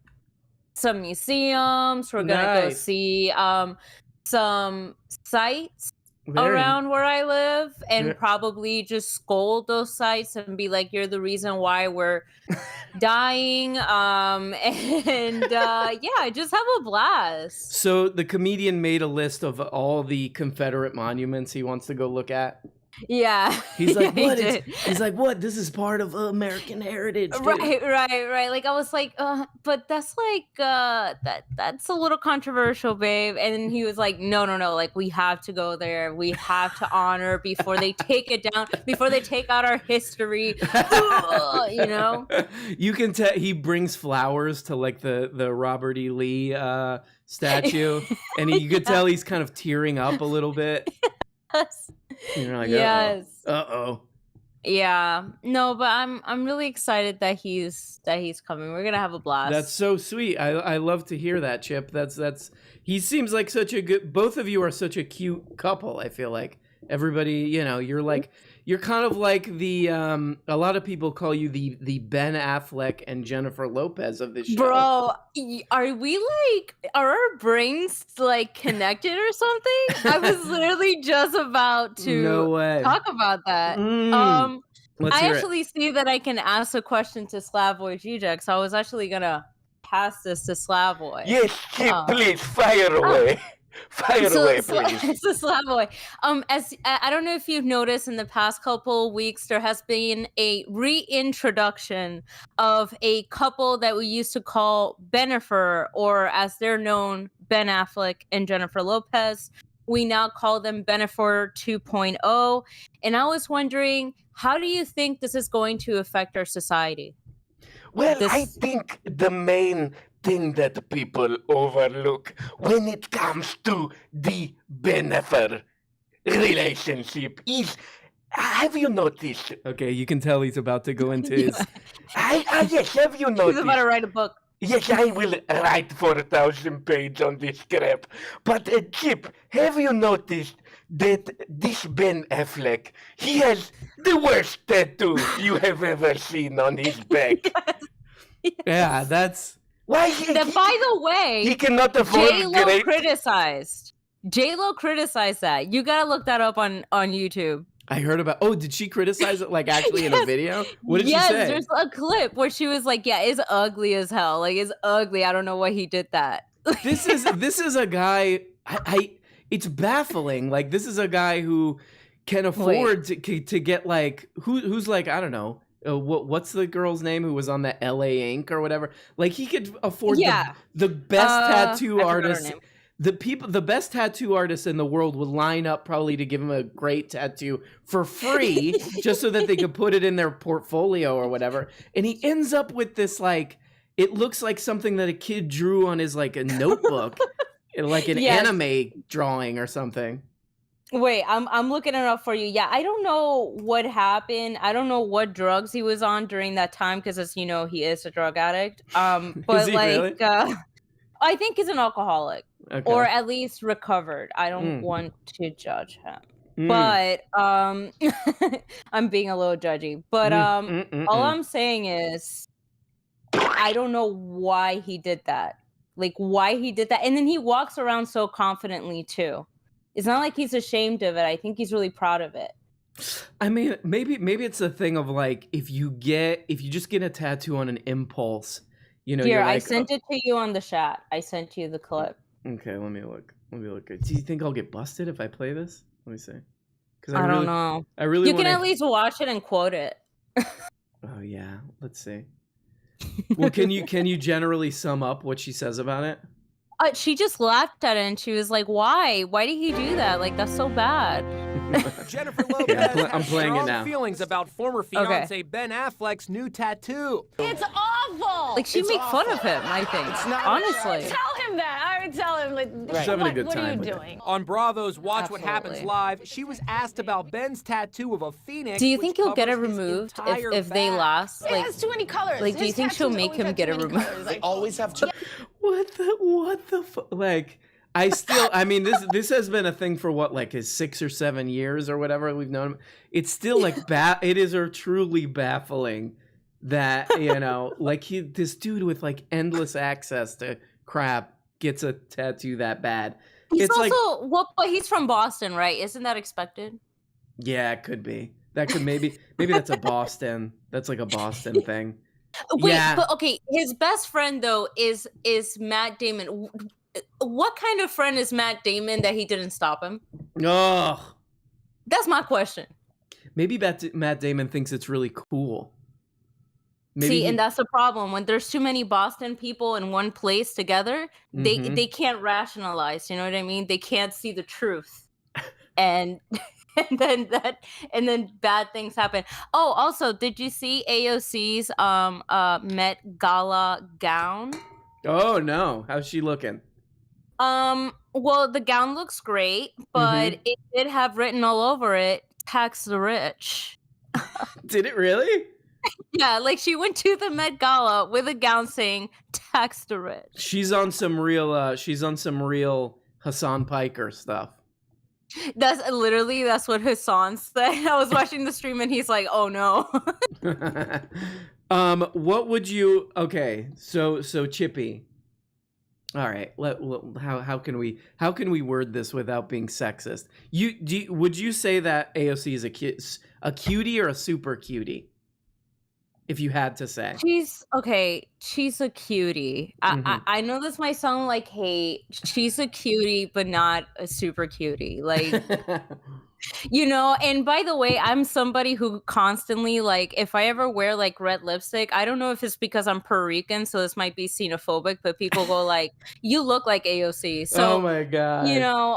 some museums. We're gonna go see some sites around where I live, and probably just scold those sites and be like, "You're the reason why we're dying." Just have a blast. So the comedian made a list of all the Confederate monuments he wants to go look at. Yeah. He's like, what? He's like, what? This is part of American heritage. Dude. Right. Like I was like, but that's like that's a little controversial, babe. And then he was like, no. Like we have to go there. We have to honor before they take it down, before they take out our history. You know? You can tell he brings flowers to like the Robert E. Lee statue, and you could tell he's kind of tearing up a little bit. Yes. You're like, yes. Uh-oh. Yeah. No, but I'm really excited that he's coming. We're gonna have a blast. That's so sweet. I love to hear that, Chip. That's he seems like such a good. Both of you are such a cute couple. I feel like everybody, you're kind of like the a lot of people call you the Ben Affleck and Jennifer Lopez of this show. Bro, are our brains like connected or something? I was literally just about to talk about that. I actually see that I can ask a question to Slavoy Jack, so I was actually gonna pass this to Slavoy. Yes, Chip, please fire away. Fire away, please. So Slavoy, as I don't know if you've noticed in the past couple weeks, there has been a reintroduction of a couple that we used to call Bennifer, or as they're known, Ben Affleck and Jennifer Lopez. We now call them Bennifer 2.0. And I was wondering, how do you think this is going to affect our society? Well, I think the main thing that people overlook when it comes to the Bennifer relationship is, have you noticed? Okay, you can tell he's about to go into his... Yes, have you noticed? He's about to write a book. Yes, I will write 4,000 pages on this crap. But, Chip, have you noticed that this Ben Affleck, he has the worst tattoo you have ever seen on his back? Yes. Yeah, that's... Why? By the way, he cannot afford J-Lo great... criticized that. You gotta look that up on YouTube. I heard about... Oh, did she criticize it, like, actually in a video? What did she say? Yes, there's a clip where she was like, yeah, it's ugly as hell. Like, it's ugly. I don't know why he did that. This is a guy... It's baffling. Like, this is a guy who can afford to get, like... Who's like, I don't know... what's the girl's name who was on the LA Ink or whatever? Like, he could afford the best tattoo artist. The best tattoo artists in the world would line up probably to give him a great tattoo for free, just so that they could put it in their portfolio or whatever. And he ends up with this, like, it looks like something that a kid drew on his, like, a notebook, like an anime drawing or something. Wait, I'm looking it up for you. Yeah, I don't know what happened. I don't know what drugs he was on during that time, because, as you know, he is a drug addict. But Is he really? I think he's an alcoholic, or at least recovered. I don't want to judge him, but I'm being a little judgy. But all I'm saying is, I don't know why he did that. Like, why he did that, and then he walks around so confidently too. It's not like he's ashamed of it. I think he's really proud of it. I mean, maybe it's a thing of, like, if you just get a tattoo on an impulse, you know. Here, like, I sent it to you on the chat. I sent you the clip. Okay, let me look. Do you think I'll get busted if I play this? Let me see. Because I don't know. I really. You can at least watch it and quote it. Oh yeah, let's see. Well, can you generally sum up what she says about it? She just laughed at it and she was like, "Why? Why did he do that? Like, that's so bad." Jennifer Lopez I'm playing it now. Feelings about former fiance Ben Affleck's new tattoo. It's awful. Like, she made fun of him, I think. It's not honestly. Tell him that. I would tell him, like, She's having a good what are you time. doing? On Bravo's Watch What Happens Absolutely. Live, she was asked about Ben's tattoo of a phoenix. Do you think which he'll get it covers his removed entire if they back. last? It Like, has too many colors. like, do you His think she'll tattoos make always him have get too it many removed? colors. Like, Always have to. What the like, I mean, this has been a thing for what, like, his 6 or 7 years or whatever we've known him. It's still like it is truly baffling that, you know, like, this dude with, like, endless access to crap gets a tattoo that bad. He's It's also but he's from Boston, right? Isn't that expected? Yeah, it could be. That could maybe that's a Boston. That's like a Boston thing. Wait, Yeah. but okay, his best friend though is Matt Damon. What kind of friend is Matt Damon that he didn't stop him? Oh, That's my question. maybe Matt Damon thinks it's really cool. See, and that's the problem. When there's too many Boston people in one place together, they can't rationalize. You know what I mean? They can't see the truth, and then bad things happen. Oh, also, did you see AOC's Met Gala gown? Oh no, how's she looking? Well, the gown looks great, but it did have written all over it, "Tax the rich." Did it really? Yeah, like, she went to the Met Gala with a gown saying "Tax the rich." She's on some real Hassan Piker stuff. That's what Hassan said. I was watching the stream and he's like, "Oh no." What would you? Okay, so Chippy. All right, how can we word this without being sexist? Would you say that AOC is a cutie or a super cutie? if you had to say? She's a cutie. I know this might sound like hate. She's a cutie, but not a super cutie. Like, and by the way, I'm somebody who constantly, like, if I ever wear like red lipstick, I don't know if it's because I'm Puerto Rican, so this might be xenophobic, but people go like, you look like AOC. So, oh my God.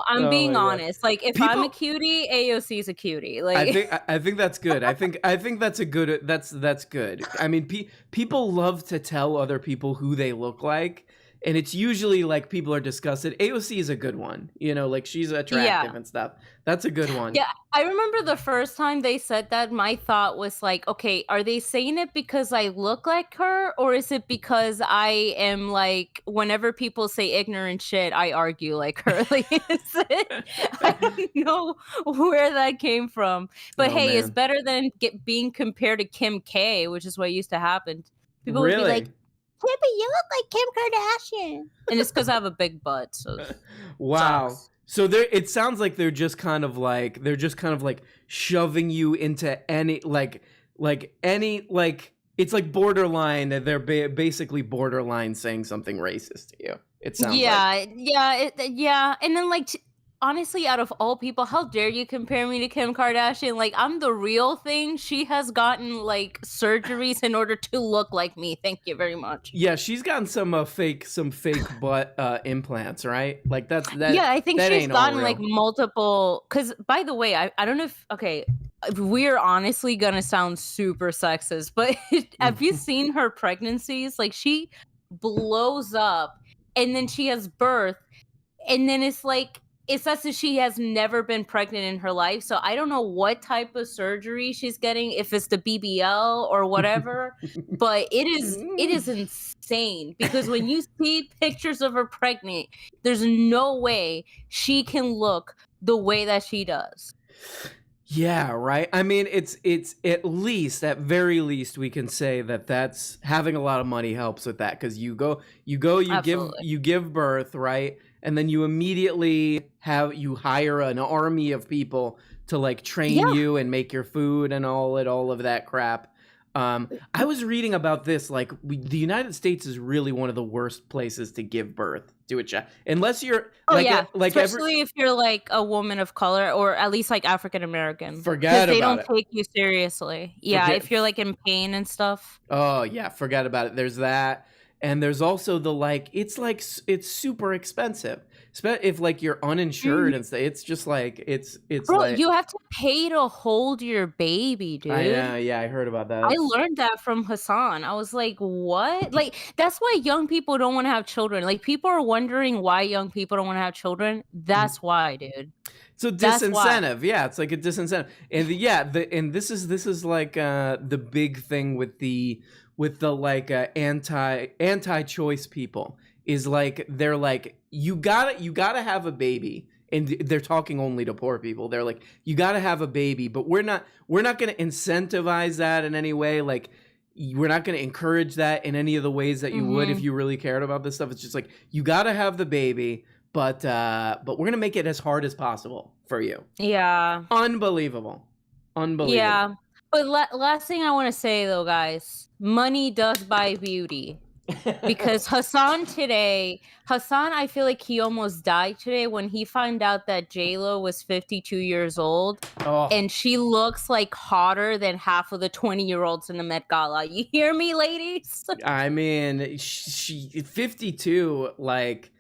I'm being honest. Like, if I'm a cutie, AOC is a cutie. Like, I think that's good. I think that's a good, that's good. I mean, people love to tell other people who they look like. And it's usually like people are disgusted. AOC is a good one, like she's attractive and stuff. That's a good one. Yeah, I remember the first time they said that, my thought was like, okay, are they saying it because I look like her? Or is it because I am like, whenever people say ignorant shit, I argue like her? Like, I don't know where that came from. But hey, it's better than being compared to Kim K, which is what used to happen. People would be like, Kippy, you look like Kim Kardashian. And it's because I have a big butt. So wow. Sucks. So it sounds like they're just kind of like shoving you into any it's like borderline. They're basically borderline saying something racist to you. It sounds like. Yeah. And then like, honestly, out of all people, how dare you compare me to Kim Kardashian? Like, I'm the real thing. She has gotten like surgeries in order to look like me. Thank you very much. Yeah, she's gotten some fake butt implants, right? Like that. Yeah, I think she's gotten real. like multiple. Because by the way, I don't know if we're honestly gonna sound super sexist, but have you seen her pregnancies? Like, she blows up, and then she has birth, and then it's like, it says that she has never been pregnant in her life. So I don't know what type of surgery she's getting, if it's the BBL or whatever, but it is insane, because when you see pictures of her pregnant, there's no way she can look the way that she does. Yeah, right. I mean, it's at very least we can say that's having a lot of money helps with that, because you give birth, right? And then you immediately hire an army of people to like train you and make your food and all of that crap. I was reading about this, like the United States is really one of the worst places to give birth to a child, unless you're especially if you're like a woman of color, or at least like African American. Forget about it. They don't take you seriously. Yeah, if you're like in pain and stuff. Oh yeah, forget about it. There's that. And there's also it's super expensive. If like you're uninsured and stuff, it's just like it's Bro, like, you have to pay to hold your baby, dude. I know, yeah, I heard about that. I learned that from Hassan. I was like, what? Like, that's why young people don't want to have children. Like, people are wondering why young people don't want to have children. That's why, dude. So disincentive, yeah, it's like a disincentive, and this is like the big thing with the like anti-choice people is like, they're like, you gotta have a baby, and they're talking only to poor people. They're like, you gotta have a baby, but we're not gonna incentivize that in any way. Like, we're not gonna encourage that in any of the ways that you would if you really cared about this stuff. It's just like, you gotta have the baby, but we're gonna make it as hard as possible for you. Yeah. Unbelievable. Yeah. But last thing I want to say, though, guys, money does buy beauty. Because Hassan, I feel like he almost died today when he found out that J-Lo was 52 years old. Oh. And she looks like hotter than half of the 20-year-olds in the Met Gala. You hear me, ladies? I mean, she 52, like...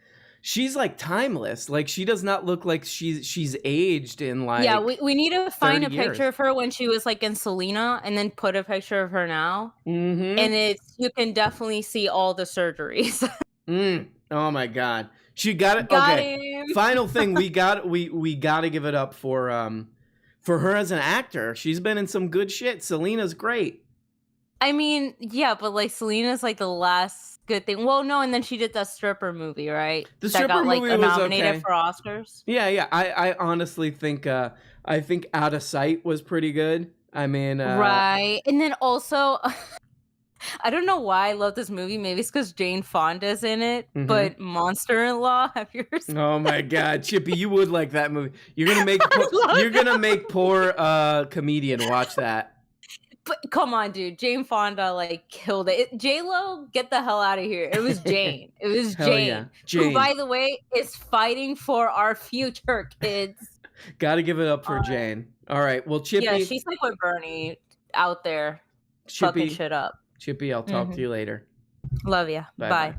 She's like timeless. Like, she does not look like she's aged in like... Yeah, we need to find a years. picture of her when she was like in Selena, and then put a picture of her now. Mm-hmm. And you can definitely see all the surgeries. Oh my God. She got it. Okay. Final thing, we got to give it up for her as an actor. She's been in some good shit. Selena's great. I mean, yeah, but like Selena's like the last good thing. Well, no, and then she did that stripper movie, right? The that stripper got like movie was nominated okay. for Oscars. Yeah. I honestly think Out of Sight was pretty good. I mean, right. And then also, I don't know why I love this movie. Maybe it's because Jane Fonda's in it. But Monster-in-Law, have you ever seen? Oh my God, Chippy, you would like that movie. You're gonna make poor comedian watch that. But come on, dude. Jane Fonda like killed it. J-Lo, get the hell out of here. It was Jane. It was Hell Jane. yeah. Jane. Who, by the way, is fighting for our future, kids. Gotta give it up for Jane. All right. Well, Chippy. Yeah, she's like with Bernie out there fucking shit up. Chippy, I'll talk to you later. Love ya. Bye.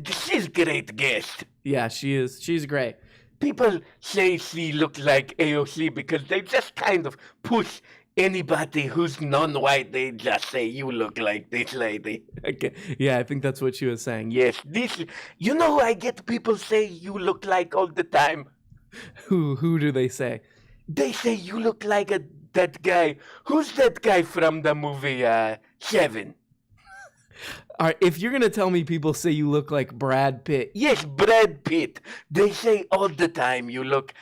She's great guest. Yeah, she is. She's great. People say she looks like AOC because they just kind of push anybody who's non-white. They just say, you look like this lady. Okay. Yeah, I think that's what she was saying. Yes, you know who I get people say you look like all the time? Who do they say? They say you look like that guy. Who's that guy from the movie Seven? All right, if you're going to tell me people say you look like Brad Pitt. Yes, Brad Pitt. They say all the time you look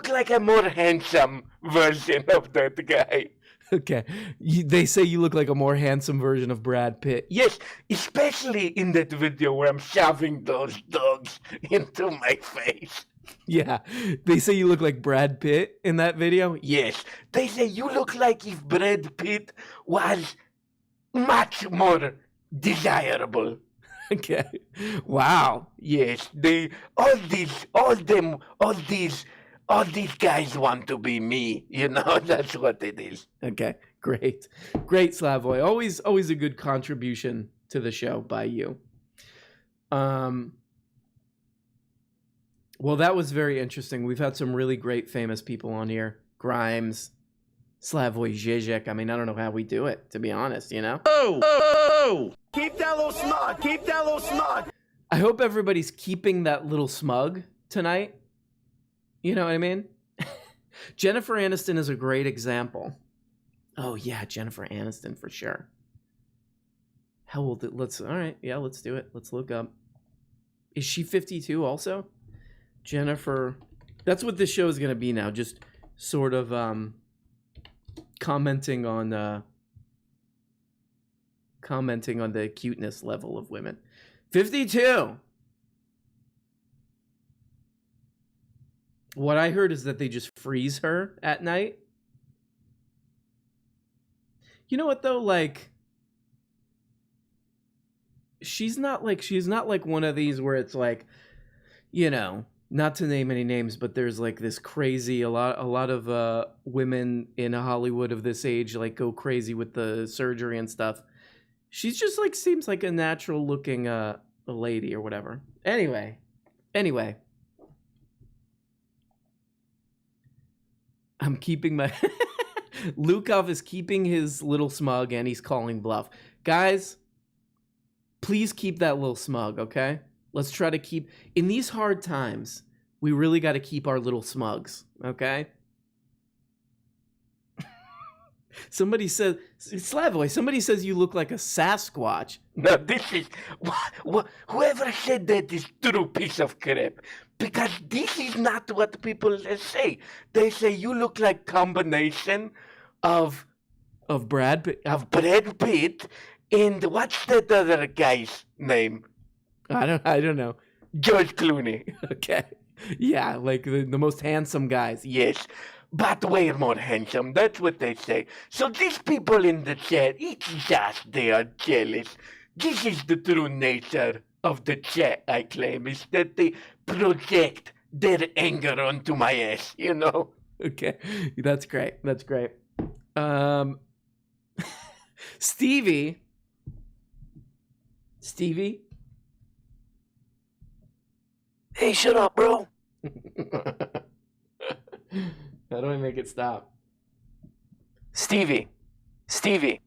like a more handsome version of that guy. Okay. They say you look like a more handsome version of Brad Pitt. Yes, especially in that video where I'm shoving those dogs into my face. Yeah. They say you look like Brad Pitt in that video? Yes. They say you look like if Brad Pitt was much more desirable. Okay. Wow. Yes, all these guys want to be me, you know, that's what it is. Okay, great. Great, Slavoy. Always a good contribution to the show by you. Well, that was very interesting. We've had some really great famous people on here. Grimes, Slavoy Zizek. I mean, I don't know how we do it, to be honest, you know? Oh! Keep that little smug! Keep that little smug! I hope everybody's keeping that little smug tonight. You know what I mean? Jennifer Aniston is a great example. Oh, yeah, Jennifer Aniston for sure. How old? All right, yeah, let's do it. Let's look up. Is she 52 also? Jennifer. That's what this show is going to be now. Just sort of commenting on the cuteness level of women. 52. What I heard is that they just freeze her at night. You know what though? Like, she's not like one of these where it's like, you know, not to name any names, but there's like this crazy, a lot of women in Hollywood of this age like go crazy with the surgery and stuff. She's just like seems like a natural looking a lady or whatever. Anyway. I'm keeping my Lukov is keeping his little smug and he's calling bluff. Guys, please keep that little smug, okay? Let's try to keep in these hard times. We really got to keep our little smugs, okay? Somebody says, Slavoy, somebody says you look like a Sasquatch. No, this is... whoever said that is true piece of crap. Because this is not what people say. They say you look like combination of Brad Pitt. Of Brad Pitt and what's that other guy's name? I don't know. George Clooney. Okay. Yeah, like the most handsome guys. Yes. But way more handsome, that's what they say. So these people in the chat, it's just they are jealous. This is the true nature of the chat, I claim, is that they project their anger onto my ass, you know? Okay, that's great. Stevie? Hey, shut up, bro. How do I make it stop? Stevie says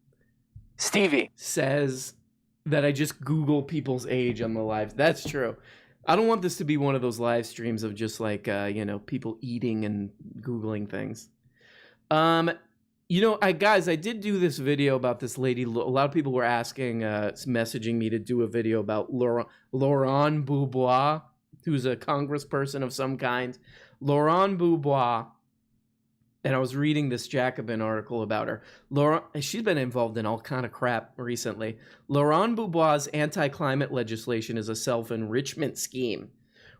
that I just Google people's age on the live. That's true. I don't want this to be one of those live streams of just like, people eating and Googling things. Guys, I did do this video about this lady. A lot of people were asking, messaging me to do a video about Laurent Boubois, who's a congressperson of some kind. Laurent Boubois. And I was reading this Jacobin article about her. She's been involved in all kind of crap recently. Laurent Boubois' anti-climate legislation is a self-enrichment scheme.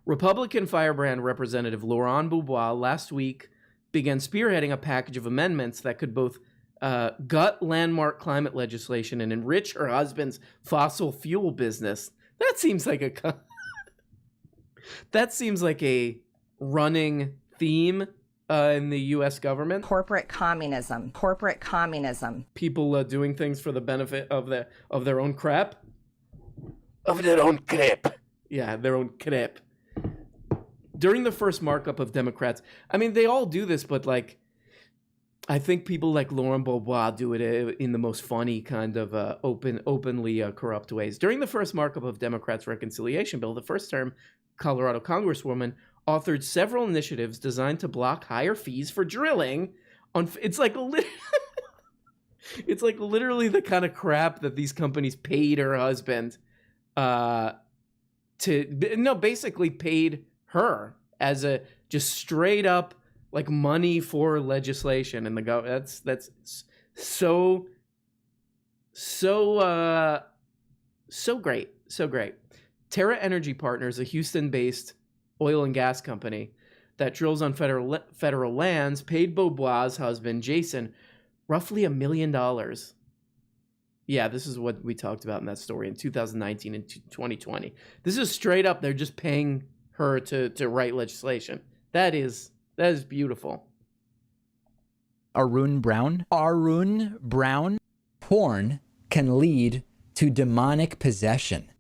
Republican firebrand Representative Laurent Boubois last week began spearheading a package of amendments that could both gut landmark climate legislation and enrich her husband's fossil fuel business. That seems like a running theme in the U.S. government. Corporate communism. Corporate communism. People doing things for the benefit of their own crap. Of their own crap. Yeah, their own crap. During the first markup of Democrats, I mean, they all do this, but like, I think people like Lauren Boebert do it in the most funny kind of openly corrupt ways. During the first markup of Democrats' reconciliation bill, the first-term Colorado Congresswoman authored several initiatives designed to block higher fees for drilling. It's like literally the kind of crap that these companies paid her husband basically paid her as a just straight up like money for legislation, and that's so great. Terra Energy Partners, a Houston-based oil and gas company that drills on federal lands, paid Boebert's husband Jason roughly $1 million. Yeah, this is what we talked about in that story in 2019 and 2020. This is straight up. They're just paying her to write legislation. That is beautiful. Arun Brown. Porn can lead to demonic possession.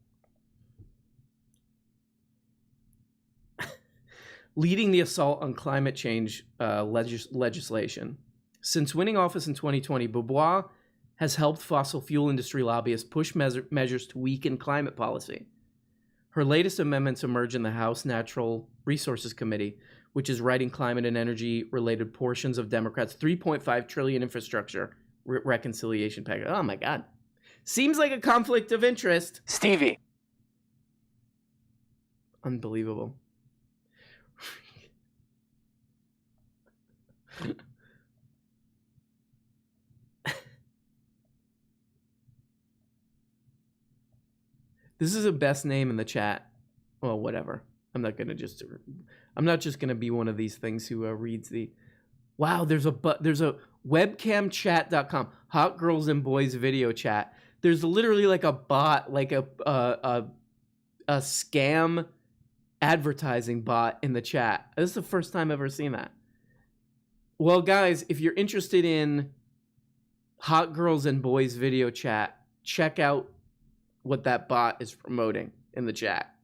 Leading the assault on climate change legislation. Since winning office in 2020, Boebert has helped fossil fuel industry lobbyists push measures to weaken climate policy. Her latest amendments emerge in the House Natural Resources Committee, which is writing climate and energy-related portions of Democrats' $3.5 trillion infrastructure reconciliation package. Oh my God. Seems like a conflict of interest. Stevie. Unbelievable. This is the best name in the chat. Well, whatever. I'm not just gonna be one of these things who reads the. Wow, there's a webcamchat.com, hot girls and boys video chat. There's literally like a bot, like a scam advertising bot in the chat. This is the first time I've ever seen that. Well, guys, if you're interested in hot girls and boys video chat, check out what that bot is promoting in the chat.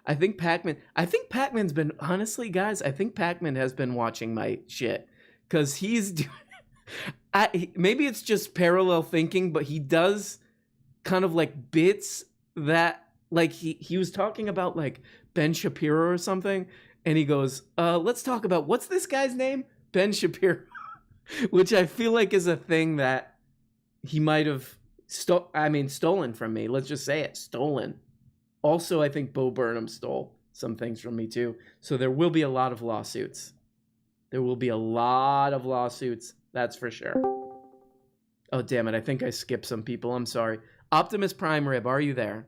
I think Pac-Man's been, honestly, guys, I think Pac-Man has been watching my shit because he's doing, maybe it's just parallel thinking, but he does kind of like bits that, like he was talking about like Ben Shapiro or something, and he goes, let's talk about, what's this guy's name? Ben Shapiro, which I feel like is a thing that he might have stolen from me. Let's just say it, stolen. Also, I think Bo Burnham stole some things from me too. So there will be a lot of lawsuits. That's for sure. Oh, damn it. I think I skipped some people. I'm sorry. Optimus Prime Rib, are you there?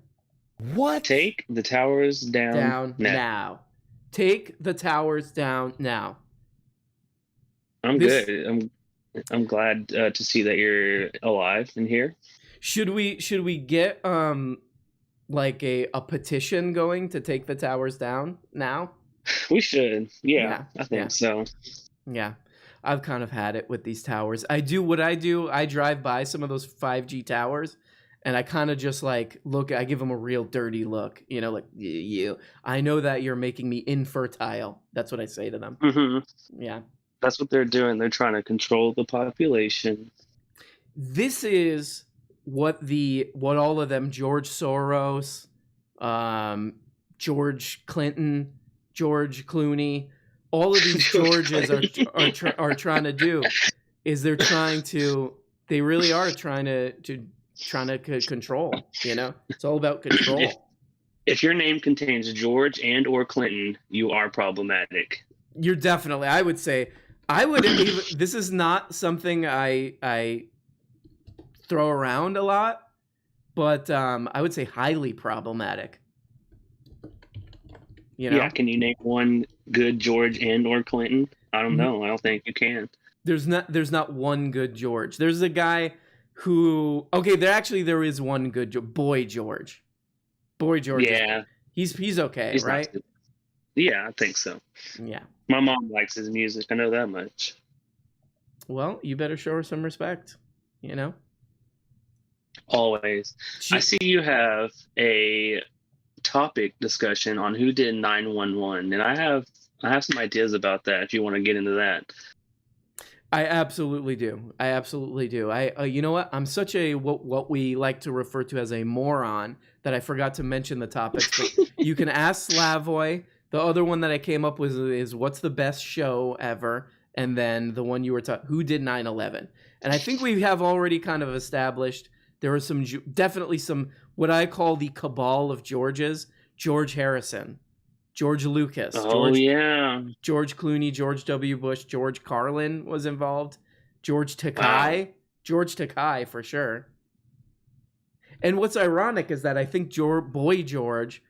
What? Take the towers down now. Take the towers down now. I'm good. I'm glad to see that you're alive and here. Should we get like a petition going to take the towers down now? We should. Yeah, I think so. Yeah. I've kind of had it with these towers. I drive by some of those 5G towers and I kind of just like I give them a real dirty look, like I know that you're making me infertile. That's what I say to them. Mm-hmm. Yeah. That's what they're doing. They're trying to control the population. This is what all of them, George Soros, George Clinton, George Clooney, all of these Georges are trying to do. Is they really are trying to control. It's all about control. If your name contains George and or Clinton, you are problematic. You're definitely. I would say. This is not something I throw around a lot, but I would say highly problematic. Yeah, can you name one good George and or Clinton? I don't know. I don't think you can. There's not one good George. There's a guy who there is one good Boy George. Boy George. Yeah. He's okay, He's right? Yeah, I think so. Yeah. My mom likes his music. I know that much. Well, you better show her some respect, you know? Always. I see you have a topic discussion on who did 911, and I have some ideas about that if you want to get into that. I absolutely do. You know what? I'm such a what we like to refer to as a moron that I forgot to mention the topics. But you can ask Slavoy. The other one that I came up with is what's the best show ever, and then the one you were talking, who did 9/11? And I think we have already kind of established there are definitely some what I call the cabal of Georges: George Harrison, George Lucas, George Clooney, George W. Bush, George Carlin was involved, George Takei, George Takei for sure. And what's ironic is that I think Boy George,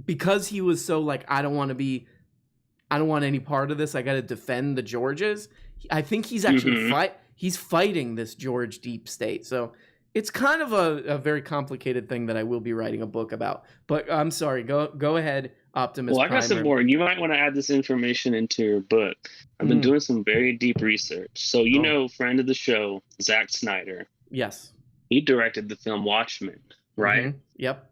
because he was so like, I don't want any part of this, I got to defend the Georges, I think he's actually he's fighting this George deep state. So it's kind of a very complicated thing that I will be writing a book about. But I'm sorry, go ahead, Optimus Well, I got some more. You might want to add this information into your book. I've been doing some very deep research. So you know, friend of the show, Zack Snyder. Yes. He directed the film Watchmen, right? Mm-hmm. Yep.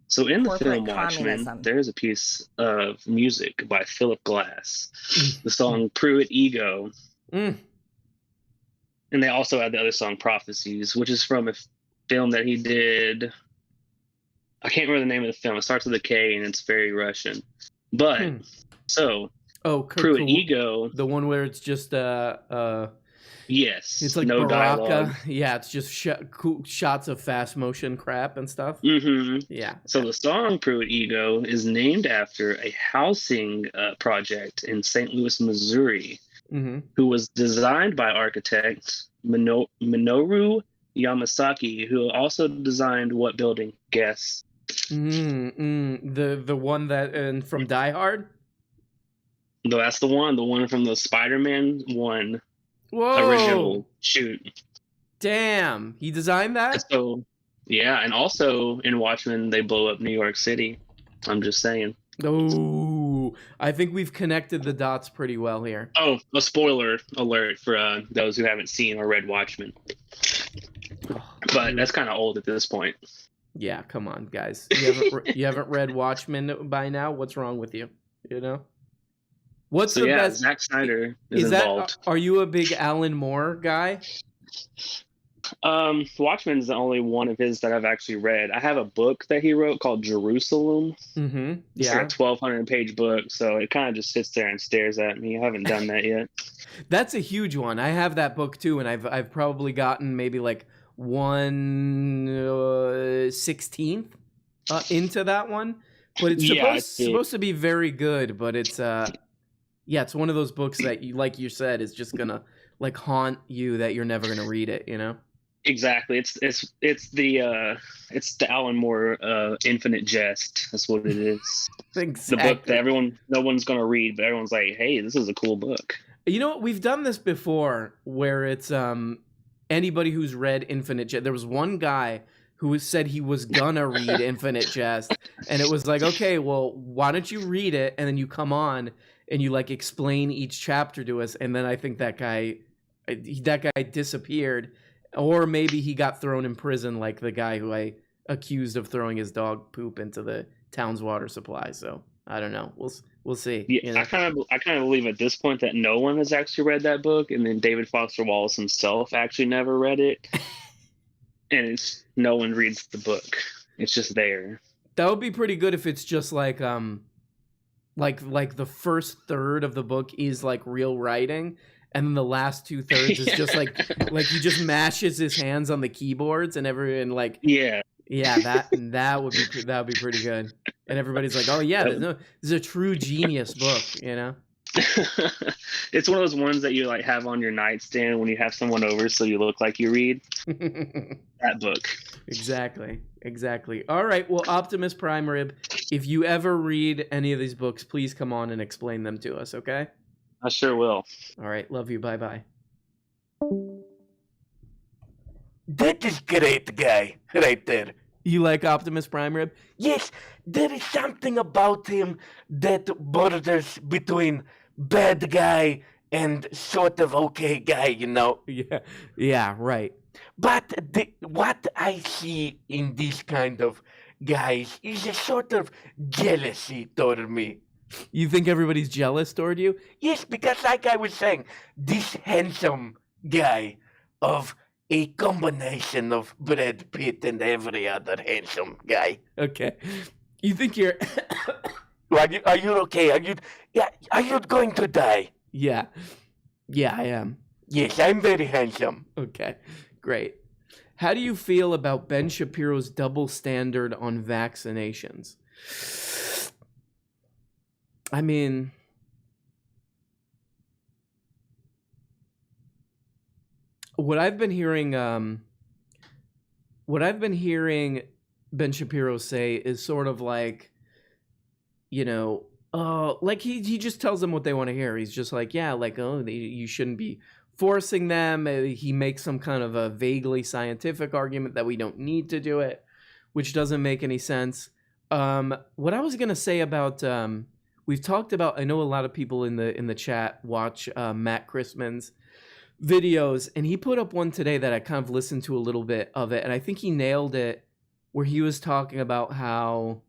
So in the film Watchmen, there's a piece of music by Philip Glass, the song Pruitt Ego. And they also had the other song Prophecies, which is from a film that he did. I can't remember the name of the film. It starts with a K and it's very Russian. But Pruitt Ego, the one where it's just yes, it's like no dialogue. Yeah, it's just shots of fast motion crap and stuff. Yeah. So the song Pruitt Ego is named after a housing project in St. Louis, Missouri, who was designed by architect Minoru Yamasaki, who also designed what building? Guess. The one that from Die Hard? No, that's the one from the Spider-Man 1 original shoot. Damn, he designed that? So, yeah, and also in Watchmen, they blow up New York City. I'm just saying. Oh, I think we've connected the dots pretty well here. Oh, a spoiler alert for those who haven't seen or read Watchmen. But that's kind of old at this point. Yeah, come on, guys. You haven't read Watchmen by now? What's wrong with you? You know? What's the best? Zack Snyder is involved. Are you a big Alan Moore guy? Watchmen is the only one of his that I've actually read. I have a book that he wrote called Jerusalem. It's like a 1,200-page book, so it kind of just sits there and stares at me. I haven't done that yet. That's a huge one. I have that book too, and I've probably gotten maybe like 1/16th into that one. But it's supposed to be very good. But it's it's one of those books that you, like you said, is just gonna like haunt you that you're never gonna read it. You know. Exactly. It's the Alan Moore Infinite Jest. That's what it is. Exactly. The book that no one's gonna read, but everyone's like, hey, this is a cool book. You know what? We've done this before where it's anybody who's read Infinite Jest. There was one guy who said he was gonna read Infinite Jest, and it was like, okay, well, why don't you read it and then you come on and you like explain each chapter to us, and then I think that guy disappeared. Or maybe he got thrown in prison like the guy who I accused of throwing his dog poop into the town's water supply. So I don't know. We'll see. Yeah, you know? I kind of believe at this point that no one has actually read that book, and then David Foster Wallace himself actually never read it, and no one reads the book. It's just there. That would be pretty good if it's just like the first third of the book is like real writing. And then the last 2/3 is just like he just mashes his hands on the keyboards and everyone like that would be pretty good. And everybody's like, oh yeah, this is a true genius book, you know. It's one of those ones that you like have on your nightstand when you have someone over, so you look like you read that book. Exactly. All right, well, Optimus Prime Rib, if you ever read any of these books, please come on and explain them to us, okay? I sure will. All right, love you. Bye-bye. That is great guy right there. You like Optimus Prime, Rib? Yes, there is something about him that borders between bad guy and sort of okay guy, you know? Yeah, right. But what I see in this kind of guys is a sort of jealousy toward me. You think everybody's jealous toward you? Yes, because like I was saying, this handsome guy of a combination of Brad Pitt and every other handsome guy. Okay. You think you're... Are you okay? Are you going to die? Yeah. Yeah, I am. Yes, I'm very handsome. Okay, great. How do you feel about Ben Shapiro's double standard on vaccinations? I mean... What I've been hearing Ben Shapiro say is sort of like, you know, like he just tells them what they want to hear. He's just like, yeah, like, you shouldn't be forcing them. He makes some kind of a vaguely scientific argument that we don't need to do it, which doesn't make any sense. What I was gonna say about we've talked about, I know a lot of people in the chat watch Matt Christman's videos, and he put up one today that I kind of listened to a little bit of it, and I think he nailed it, where he was talking about how,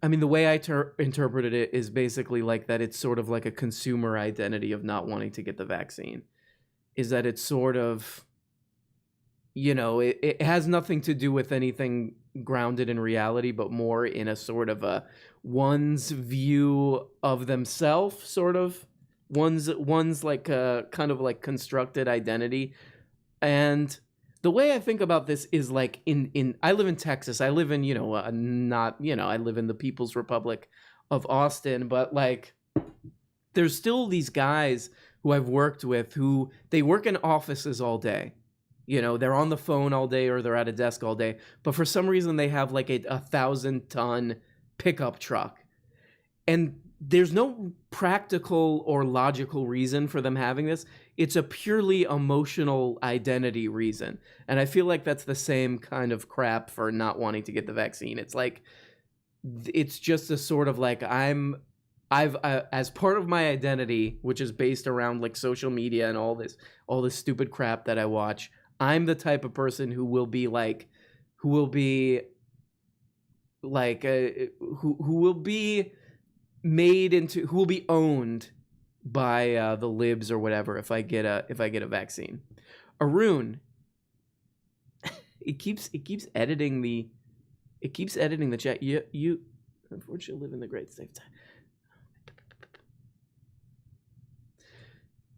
I mean, the way I interpreted it is basically like that it's sort of like a consumer identity of not wanting to get the vaccine, is that it's sort of, you know, it has nothing to do with anything grounded in reality, but more in a sort of a one's view of themselves, sort of. One's like a kind of like constructed identity. And the way I think about this is like I live in Texas. I live in, you know, I live in the People's Republic of Austin, but like there's still these guys who I've worked with who they work in offices all day. You know, they're on the phone all day or they're at a desk all day, but for some reason they have like a 1,000-ton pickup truck. And there's no practical or logical reason for them having this. It's a purely emotional identity reason. And I feel like that's the same kind of crap for not wanting to get the vaccine. It's like, it's just a sort of like, I've as part of my identity, which is based around like social media and all this stupid crap that I watch, I'm the type of person who will be owned by the libs or whatever if I get a vaccine. Arun, it keeps editing the chat. You unfortunately live in the great state of time.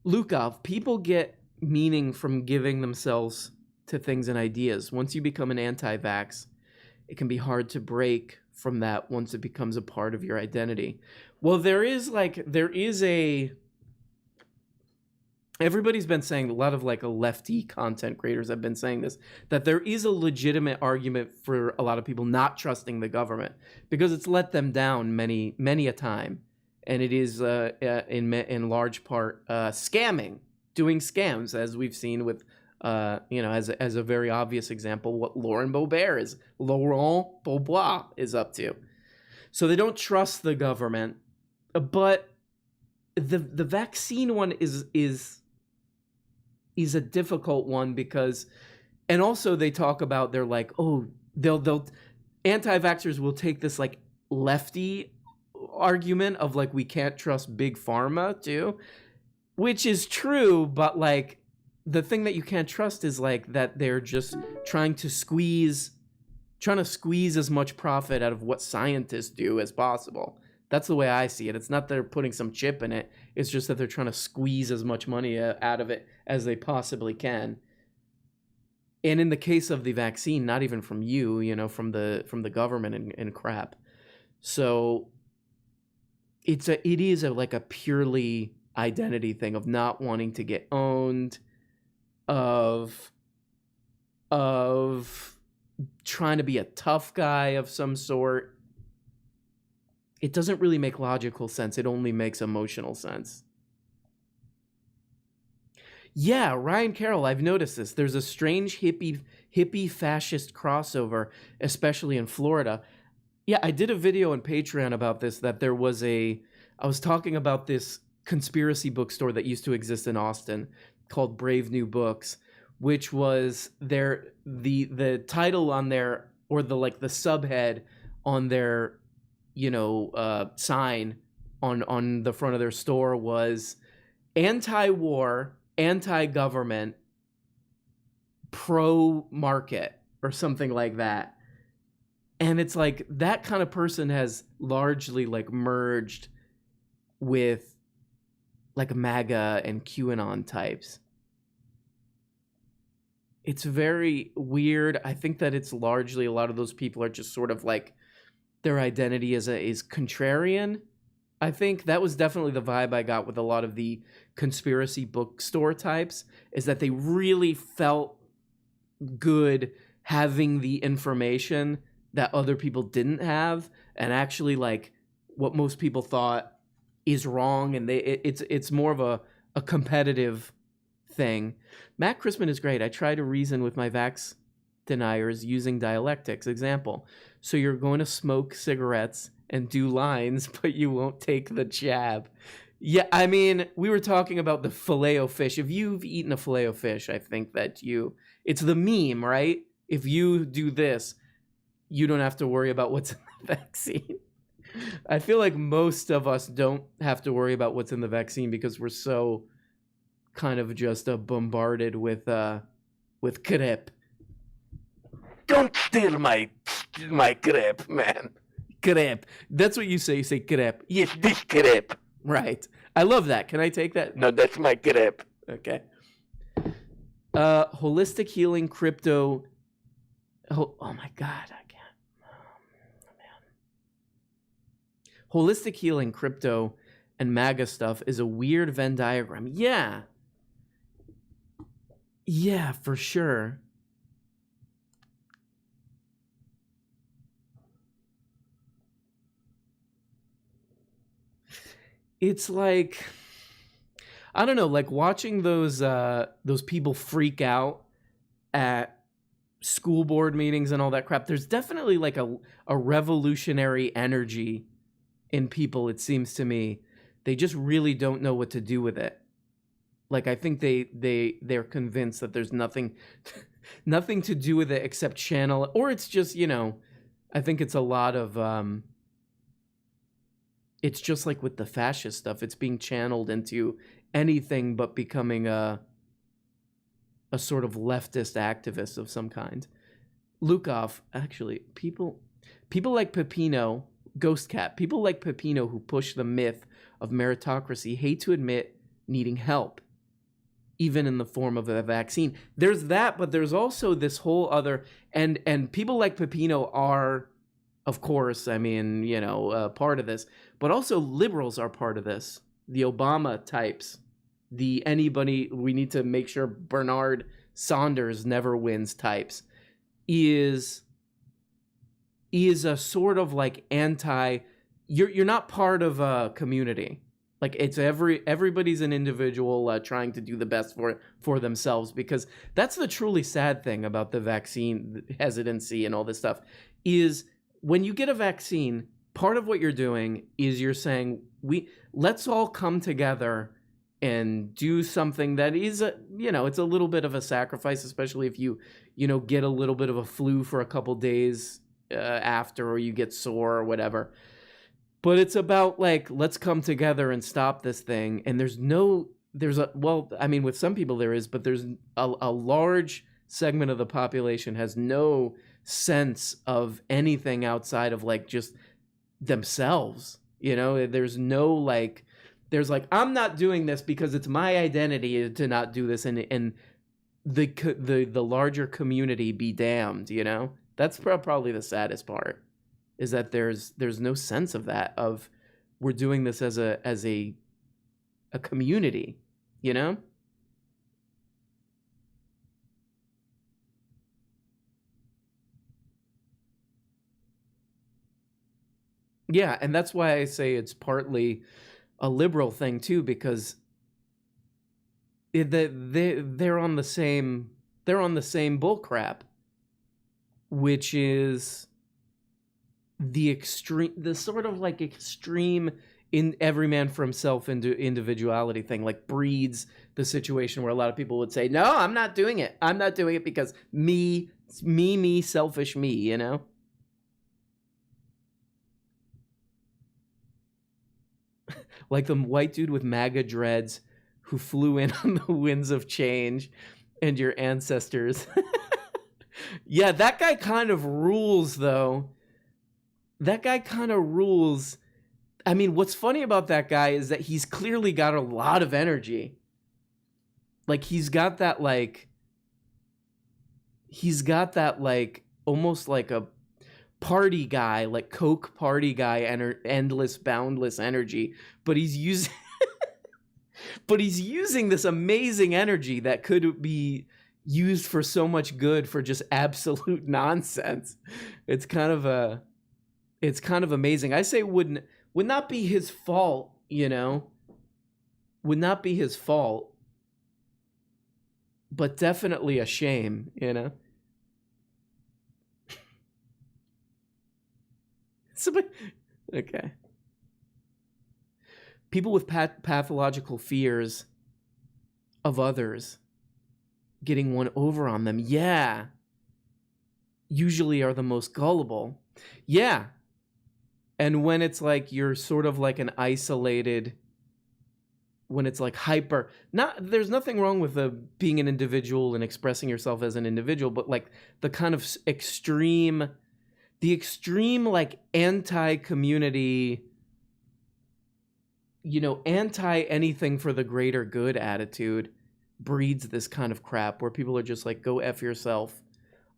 Lukov, people get meaning from giving themselves to things and ideas. Once you become an anti-vax, it can be hard to break from that once it becomes a part of your identity. Well, everybody's been saying, a lot of like a lefty content creators have been saying this, that there is a legitimate argument for a lot of people not trusting the government because it's let them down many a time. And it is in large part doing scams, as we've seen with as a very obvious example, what Laurent Boebert is up to. So they don't trust the government, but the vaccine one is a difficult one because, and also they talk about, they're like, oh, they'll anti-vaxxers will take this like lefty argument of like we can't trust big pharma too, which is true, but like the thing that you can't trust is like that they're just trying to squeeze as much profit out of what scientists do as possible. That's the way I see it. It's not they're putting some chip in it. It's just that they're trying to squeeze as much money out of it as they possibly can. And in the case of the vaccine, not even from from the government and crap. So it is like a purely identity thing of not wanting to get owned, of trying to be a tough guy of some sort. It doesn't really make logical sense. It only makes emotional sense. Yeah, Ryan Carroll, I've noticed this. There's a strange hippie fascist crossover, especially in Florida. Yeah, I did a video on Patreon about this, that there was I was talking about this conspiracy bookstore that used to exist in Austin called Brave New Books, which was the title on their, or the subhead on their, sign on the front of their store was anti-war, anti-government, pro-market, or something like that. And it's like that kind of person has largely merged with MAGA and QAnon types. It's very weird. I think that it's largely, a lot of those people are just sort of their identity is contrarian. I think that was definitely the vibe I got with a lot of the conspiracy bookstore types, is that they really felt good having the information that other people didn't have, and actually what most people thought is wrong, and it's more of a competitive thing. Matt Christman is great. I try to reason with my vax deniers using dialectics. Example: so you're going to smoke cigarettes and do lines, but you won't take the jab. Yeah, I mean, we were talking about the Filet-O-Fish. If you've eaten a Filet-O-Fish, I think that it's the meme, right? If you do this, you don't have to worry about what's in the vaccine. I feel like most of us don't have to worry about what's in the vaccine because we're so kind of just bombarded with crepe. Don't steal my crepe, man. Crepe. That's what you say. You say crepe. Yes, this crepe. Right. I love that. Can I take that? No, that's my crepe. Okay. Holistic healing, crypto. Oh my God. I can't. Oh, man. Holistic healing, crypto, and MAGA stuff is a weird Venn diagram. Yeah. Yeah, for sure. It's like, I don't know, watching those people freak out at school board meetings and all that crap. There's definitely a revolutionary energy in people, it seems to me. They just really don't know what to do with it. I think they're convinced that there's nothing to do with it except channel it. Or it's just, I think it's a lot of it's just like with the fascist stuff. It's being channeled into anything but becoming a sort of leftist activist of some kind. Lukov, actually, people like Pepino, Ghost Cat, people like Pepino who push the myth of meritocracy hate to admit needing help, even in the form of a vaccine. There's that, but there's also this whole other, and people like Pepino are, of course, I mean, part of this, but also liberals are part of this. The Obama types, the anybody, we need to make sure Bernard Sanders never wins types, is a sort of anti, you're not part of a community. It's everybody's an individual trying to do the best for themselves, because that's the truly sad thing about the vaccine hesitancy and all this stuff is when you get a vaccine, part of what you're doing is you're saying, let's all come together and do something that is, it's a little bit of a sacrifice, especially if you get a little bit of a flu for a couple days after, or you get sore or whatever. But it's about let's come together and stop this thing. And with some people there is, but there's a large segment of the population has no sense of anything outside of just themselves. There's no there's I'm not doing this because it's my identity to not do this, and the larger community be damned. That's probably the saddest part, is that there's no sense of that, of we're doing this as a community, Yeah, and that's why I say it's partly a liberal thing too, because they're on the same bull crap, which is the sort of like extreme in every man for himself into individuality thing, like breeds the situation where a lot of people would say, no, I'm not doing it because me, selfish me, you know? Like the white dude with MAGA dreads who flew in on the winds of change and your ancestors. Yeah, that guy kind of rules, though. That guy kind of rules. I mean, what's funny about that guy is that he's clearly got a lot of energy. Like, he's got that, like, almost like a party guy, like Coke party guy, endless, boundless energy. But he's using, this amazing energy that could be used for so much good for just absolute nonsense. It's kind of amazing. I say would not be his fault, you know? Would not be his fault. But definitely a shame, you know? Okay. People with pathological fears of others getting one over on them, yeah, usually are the most gullible. Yeah. And when it's like you're sort of like an isolated, when it's like there's nothing wrong with being an individual and expressing yourself as an individual, but like the kind of extreme like anti-community, you know, anti-anything for the greater good attitude breeds this kind of crap where people are just like, go F yourself.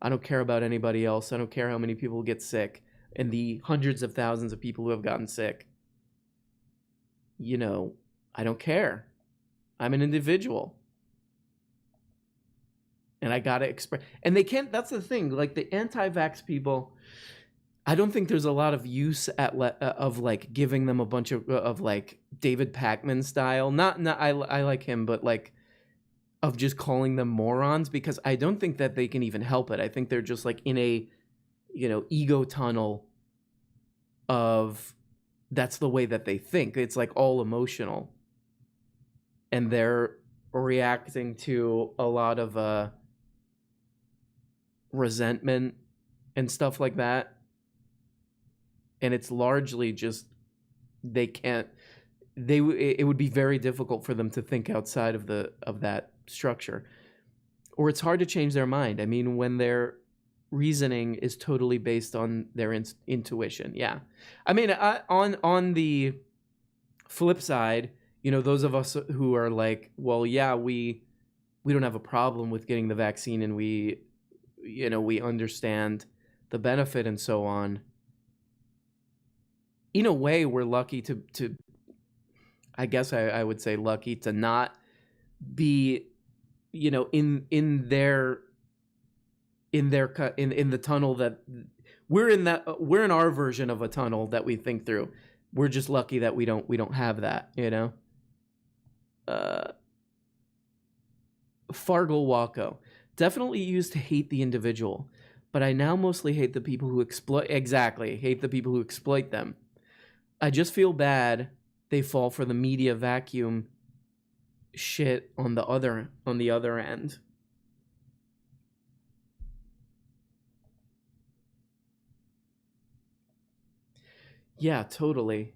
I don't care about anybody else. I don't care how many people get sick and the hundreds of thousands of people who have gotten sick. You know, I don't care. I'm an individual. And I gotta express. And they can't, that's the thing, like the anti-vax people, I don't think there's a lot of use of like giving them a bunch of like David Pakman style. Not I like him, but like of just calling them morons, because I don't think that they can even help it. I think they're just like in a, you know, ego tunnel of that's the way that they think. It's like all emotional. And they're reacting to a lot of resentment and stuff like that. And it's largely just it would be very difficult for them to think outside of that structure, or it's hard to change their mind. I mean, when their reasoning is totally based on their intuition. Yeah, I mean, on the flip side, you know, those of us who are like, well, yeah, we don't have a problem with getting the vaccine, and we understand the benefit and so on. In a way, we're lucky to I guess I would say lucky to not be, you know, in the tunnel that we're in our version of a tunnel that we think through. We're just lucky that we don't have that, you know. Fargo Wacko definitely used to hate the individual, but I now mostly hate the people who exploit them. I just feel bad they fall for the media vacuum shit on the other end. Yeah, totally.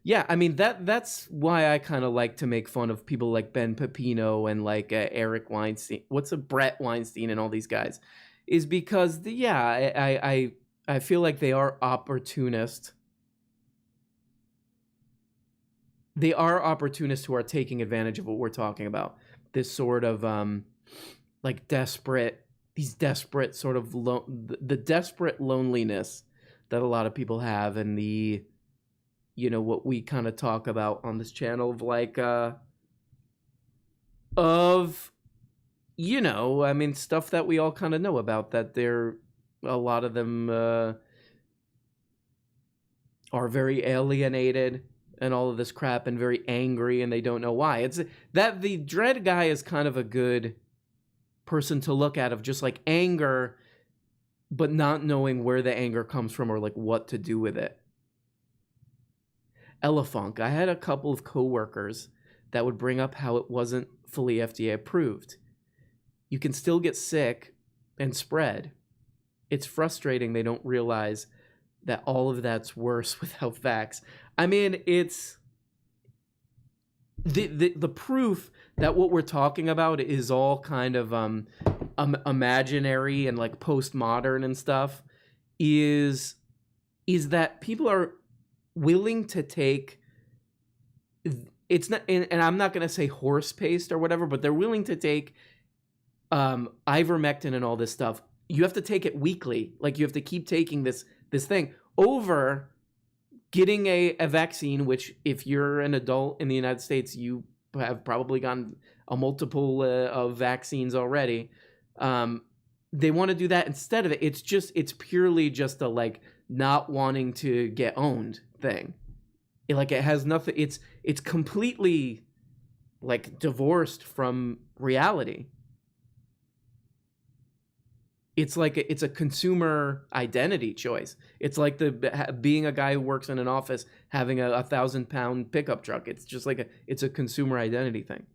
Yeah, I mean that's why I kind of like to make fun of people like Ben Pepino and like Eric Weinstein. What's a Brett Weinstein and all these guys, is because I feel like they are opportunists. They are opportunists who are taking advantage of what we're talking about. This sort of like desperate sort of the desperate loneliness that a lot of people have, and the, you know, what we kind of talk about on this channel of like you know, I mean, stuff that we all kind of know about, that a lot of them are very alienated, and all of this crap and very angry and they don't know why. It's that the dread guy is kind of a good person to look at, of just like anger, but not knowing where the anger comes from or like what to do with it. Elefunk. I had a couple of coworkers that would bring up how it wasn't fully FDA approved. You can still get sick and spread. It's frustrating they don't realize that all of that's worse without vax. I mean, it's the proof that what we're talking about is all kind of imaginary and like postmodern and stuff is that people are willing to take, it's not, and I'm not going to say horse paste or whatever, but they're willing to take ivermectin and all this stuff. You have to take it weekly. Like you have to keep taking this thing over getting a vaccine, which if you're an adult in the United States, you have probably gotten a multiple of vaccines already. They want to do that instead of it. It's purely just a like not wanting to get owned thing. It has nothing. It's completely like divorced from reality. It's like it's a consumer identity choice. It's like being a guy who works in an office having a 1,000-pound pickup truck. It's just like it's a consumer identity thing.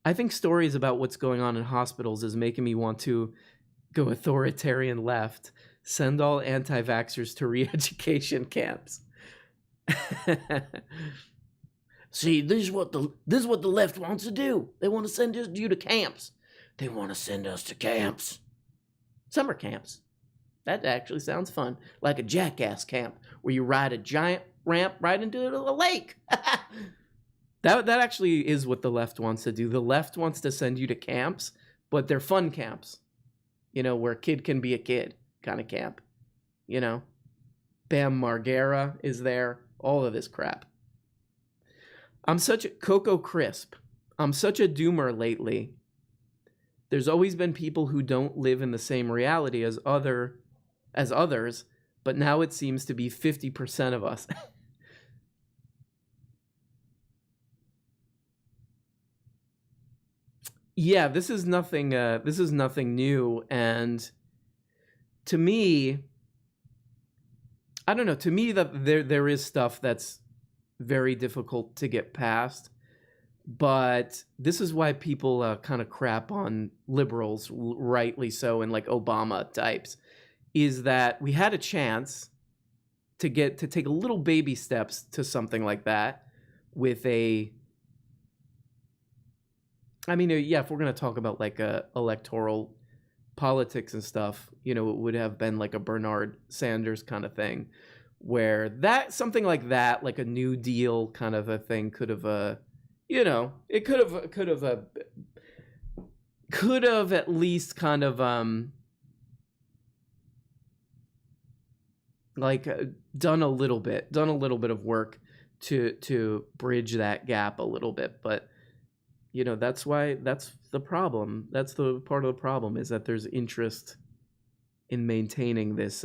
I think stories about what's going on in hospitals is making me want to go authoritarian left, send all anti-vaxxers to re-education camps. See, this is what the left wants to do. They want to send you to camps. They want to send us to camps. Summer camps. That actually sounds fun. Like a jackass camp where you ride a giant ramp right into a lake. That actually is what the left wants to do. The left wants to send you to camps, but they're fun camps. You know, where a kid can be a kid kind of camp. You know? Bam Margera is there. All of this crap. I'm such a Coco Crisp. I'm such a doomer lately. There's always been people who don't live in the same reality as others, but now it seems to be 50% of us. Yeah, this is nothing new, and to me, I don't know, to me that there is stuff that's very difficult to get past. But this is why people kind of crap on liberals, rightly so, and like Obama types, is that we had a chance to take a little baby steps to something like that with if we're going to talk about like electoral politics and stuff, you know, it would have been like a Bernard Sanders kind of thing, where something like that, like a New Deal kind of a thing could have you know, it could have at least kind of done a little bit of work to bridge that gap a little bit. But you know, that's the problem. That's the part of the problem, is that there's interest in maintaining this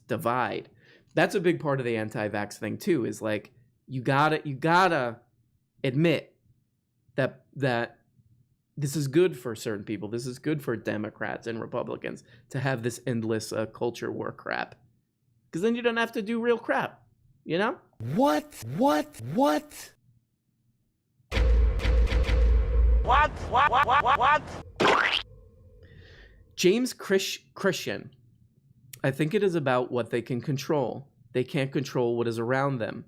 divide. That's a big part of the anti-vax thing too, is like you gotta admit that this is good for certain people. This is good for Democrats and Republicans to have this endless culture war crap, because then you don't have to do real crap, you know? What? James Christian. I think it is about what they can control. They can't control what is around them.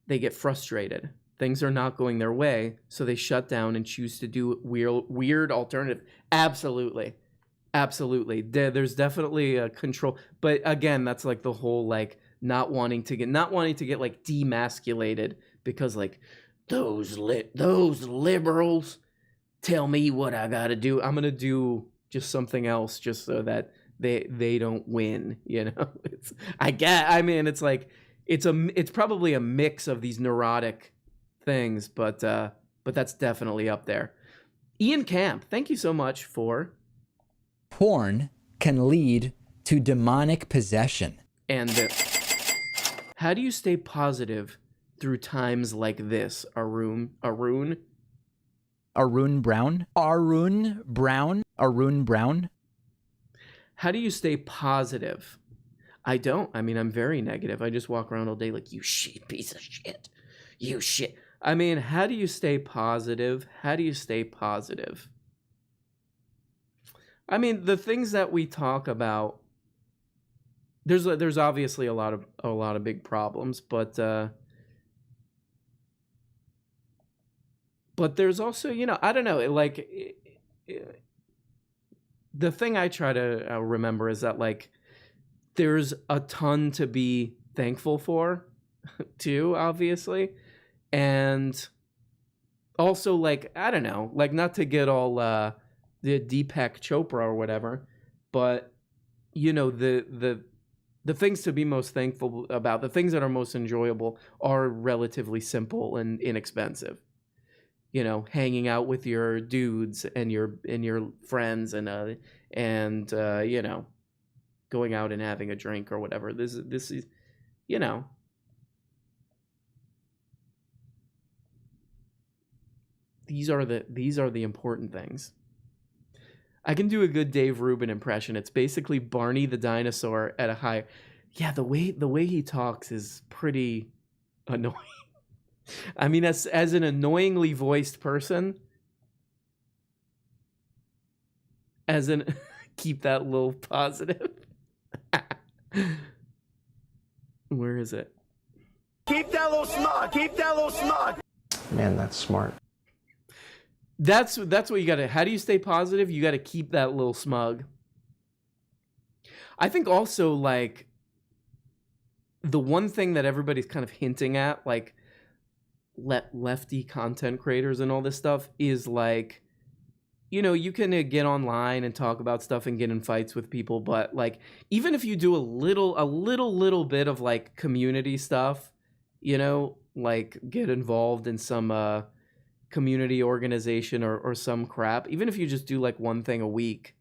They get frustrated. Things are not going their way, so they shut down and choose to do weird alternative. Absolutely. There's definitely a control, but again, that's like the whole like not wanting to get like demasculated because like those liberals tell me what I gotta do. I'm gonna do just something else just so that they don't win. You know, it's probably a mix of these neurotic things, but that's definitely up there. Ian Camp, thank you so much for porn can lead to demonic possession. And how do you stay positive through times like this, Arun? Arun Brown? Arun Brown? Arun Brown? How do you stay positive? I don't. I mean, I'm very negative. I just walk around all day like, you shit piece of shit. You shit. I mean, how do you stay positive? How do you stay positive? I mean, the things that we talk about, there's obviously a lot of big problems, but there's also, you know, I don't know, the thing I try to remember is that, like, there's a ton to be thankful for too, obviously. And also, like, I don't know, like, not to get all the Deepak Chopra or whatever, but, you know, the things to be most thankful about, the things that are most enjoyable are relatively simple and inexpensive. You know, hanging out with your dudes and your friends and you know, going out and having a drink or whatever. This is, you know, these are the important things. I can do a good Dave Rubin impression. It's basically Barney the dinosaur at a high. Yeah, the way he talks is pretty annoying. I mean, as an annoyingly voiced person, as an keep that little positive. Where is it? Keep that little smug. Keep that little smug. Man, that's smart. That's what you gotta. How do you stay positive? You gotta keep that little smug. I think also, like, the one thing that everybody's kind of hinting at, like, lefty content creators and all this stuff, is like, you know, you can get online and talk about stuff and get in fights with people, but, like, even if you do a little bit of, like, community stuff, you know, like, get involved in some community organization or some crap, even if you just do, like, one thing a week,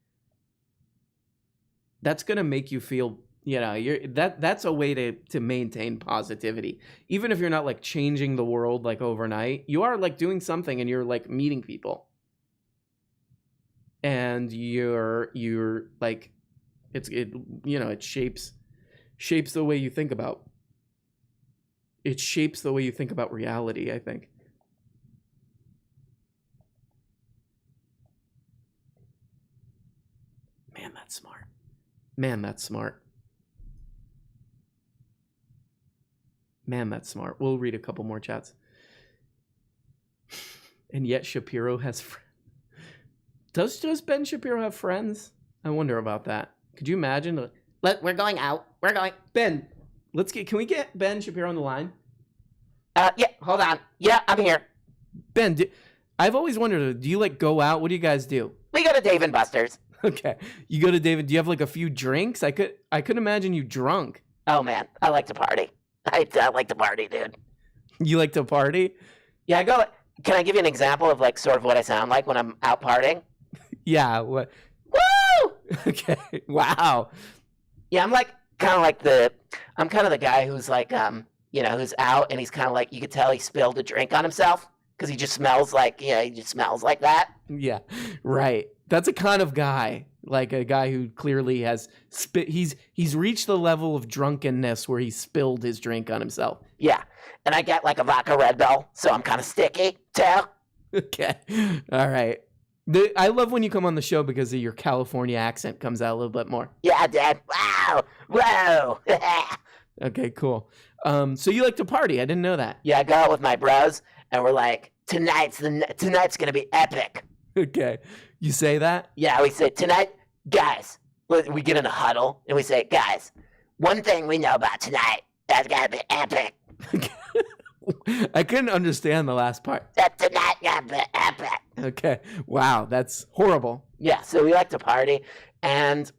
that's gonna make you feel, you know, that's a way to maintain positivity. Even if you're not, like, changing the world, like, overnight, you are, like, doing something and you're, like, meeting people. And you're like, you know, it shapes the way you think about. It shapes the way you think about reality, I think. Man, that's smart. Man, that's smart. Man, that's smart. We'll read a couple more chats. And yet Shapiro has friends. Does Ben Shapiro have friends? I wonder about that. Could you imagine? We're going out. We're going. Ben, can we get Ben Shapiro on the line? Yeah, hold on. Yeah, I'm here. Ben, I've always wondered, do you, like, go out? What do you guys do? We go to Dave & Buster's. Okay. You go to David. Do you have, like, a few drinks? I could imagine you drunk. Oh, man. I like to party. I like to party, dude. You like to party? Yeah, I go. Can I give you an example of, like, sort of what I sound like when I'm out partying? Yeah. What? Woo! Okay. Wow. Yeah, I'm kind of the guy who's, like, you know, who's out and he's kind of like, you could tell he spilled a drink on himself because he just smells like, he just smells like that. Yeah, right. That's a kind of guy, like a guy who clearly has he's reached the level of drunkenness where he spilled his drink on himself. Yeah, and I get, like, a vodka Red Bull, so I'm kind of sticky too. Okay, all right. I love when you come on the show because of your California accent comes out a little bit more. Yeah, Dad. Wow. Whoa. Okay, cool. So you like to party? I didn't know that. Yeah, I go out with my bros, and we're like, tonight's gonna be epic. Okay, you say that? Yeah, we say tonight, guys. We get in a huddle and we say, guys, one thing we know about tonight, that's gotta be epic. I couldn't understand the last part. That tonight gotta be epic. Okay, wow, that's horrible. Yeah, so we like to party, and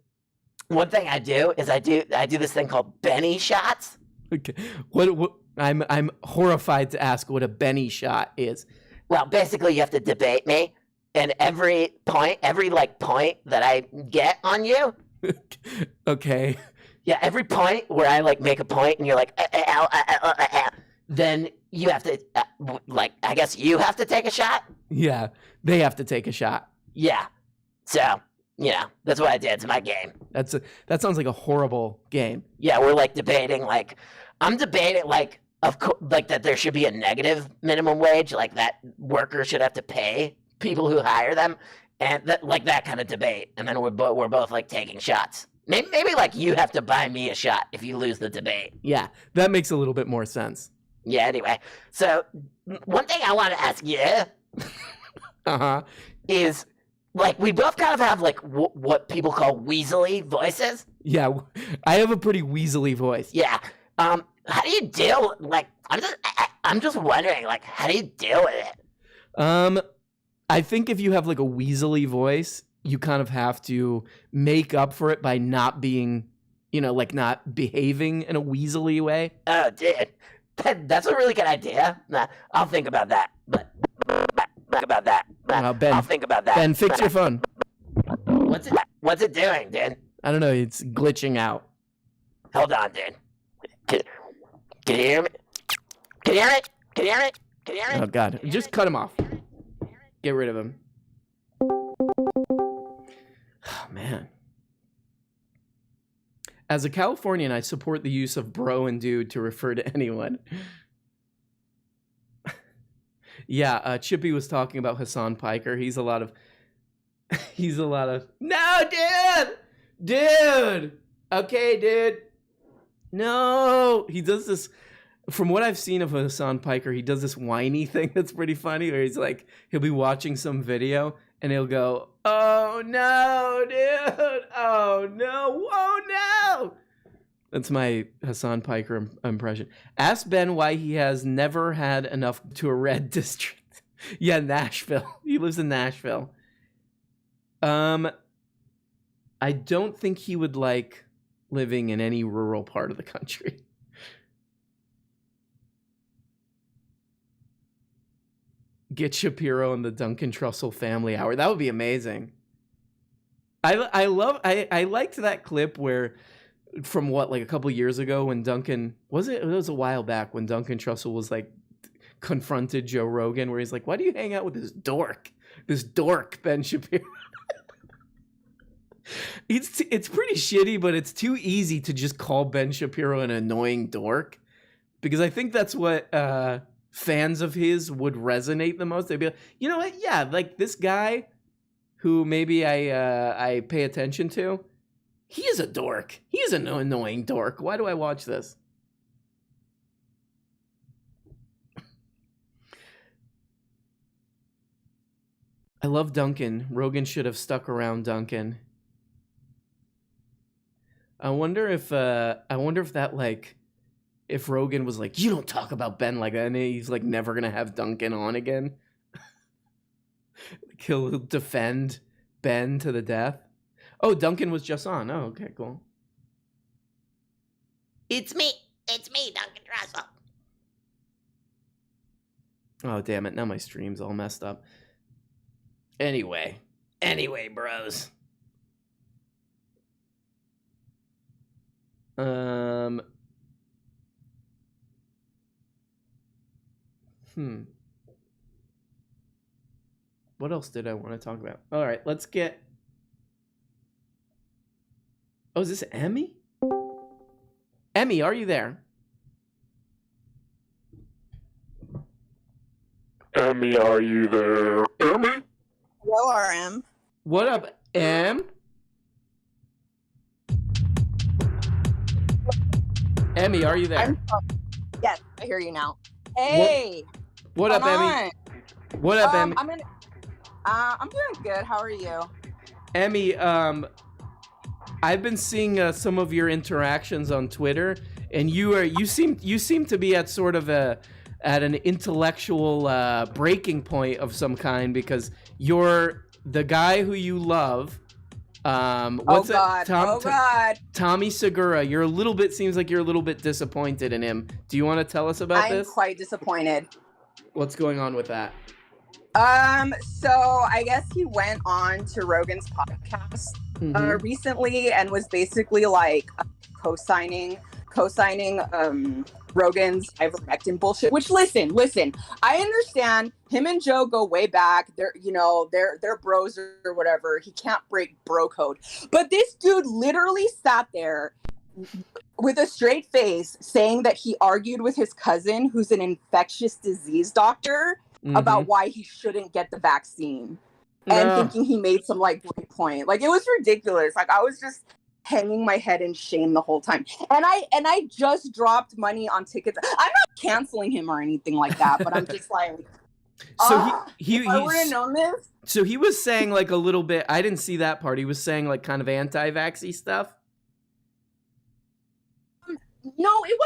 one thing I do is I do this thing called Benny shots. Okay, what? I'm horrified to ask what a Benny shot is. Well, basically, you have to debate me, and every point that I get on you. Okay. Yeah, every point where I, like, make a point, and you're like, then you have to, I guess you have to take a shot? Yeah, they have to take a shot. Yeah. So, that's what I did. It's my game. That sounds like a horrible game. Yeah, we're debating, I'm debating, that there should be a negative minimum wage, that workers should have to pay people who hire them, and that kind of debate. And then we're both taking shots. Maybe you have to buy me a shot if you lose the debate. Yeah, that makes a little bit more sense. Yeah, anyway. So, one thing I want to ask you is, we both kind of have, what people call weaselly voices. Yeah, I have a pretty weaselly voice. Yeah. How do you deal, I'm just wondering, how do you deal with it? I think if you have, a weaselly voice, you kind of have to make up for it by not being, not behaving in a weaselly way. Oh, dude. That's a really good idea. I'll think about that. Ben, I'll think about that. Ben, fix your phone. What's it doing, dude? I don't know. It's glitching out. Hold on, dude. Can you hear me? Can you hear it? Can you hear it? Can you hear it? Oh, God. Just cut him off. Get rid of him. Oh, man. As a Californian, I support the use of bro and dude to refer to anyone. Yeah, Chippy was talking about Hassan Piker. He's a lot of... No, dude! Dude! Okay, dude. No! He does this... From what I've seen of Hassan Piker, he does this whiny thing that's pretty funny, where he'll be watching some video, and he'll go, oh, no, dude! Oh, no! Oh, no! That's my Hassan Piker impression. Ask Ben why he has never had enough to a red district. Yeah, Nashville. He lives in Nashville. I don't think he would like living in any rural part of the country. Get Shapiro and the Duncan Trussell family hour. That would be amazing. I liked that clip where, from a couple years ago when Duncan, it was a while back when Duncan Trussell was confronted Joe Rogan, where he's like, why do you hang out with this dork, Ben Shapiro? It's pretty shitty, but it's too easy to just call Ben Shapiro an annoying dork, because I think that's what fans of his would resonate the most. They'd be like, you know what? Yeah, this guy who maybe I pay attention to, he is a dork. He is an annoying dork. Why do I watch this? I love Duncan. Rogan should have stuck around Duncan. I wonder if if Rogan was like, you don't talk about Ben like that, and he's never gonna have Duncan on again. He'll defend Ben to the death. Oh, Duncan was just on. Oh, okay, cool. It's me, Duncan Trussell. Oh, damn it. Now my stream's all messed up. Anyway, bros. What else did I want to talk about? All right, let's get... Oh, is this Emmy? Emmy, are you there? Emmy, are you there? Emmy? Hello, RM. What up, Em? Emmy, are you there? Yes, I hear you now. Hey. What up, Emmy? What up, Emmy? I'm doing good. How are you? Emmy, I've been seeing some of your interactions on Twitter, and you seem to be at sort of an intellectual breaking point of some kind, because you're the guy who you love. What's God. God. Tommy Segura. Seems like you're a little bit disappointed in him. Do you want to tell us about this? I'm quite disappointed. What's going on with that? So I guess he went on to Rogan's podcast recently and was basically co-signing Rogan's ivermectin bullshit. Which listen, I understand him and Joe go way back. They're they're bros or whatever. He can't break bro code. But this dude literally sat there with a straight face saying that he argued with his cousin, who's an infectious disease doctor, about why he shouldn't get the vaccine. And thinking he made some like great point. Like, it was ridiculous. Like, I was just hanging my head in shame the whole time. And I just dropped money on tickets. I'm not canceling him or anything like that, but I'm just like, so if I would have known this. So he was saying like a little bit, I didn't see that part. He was saying like kind of anti-vaxxy stuff. No, it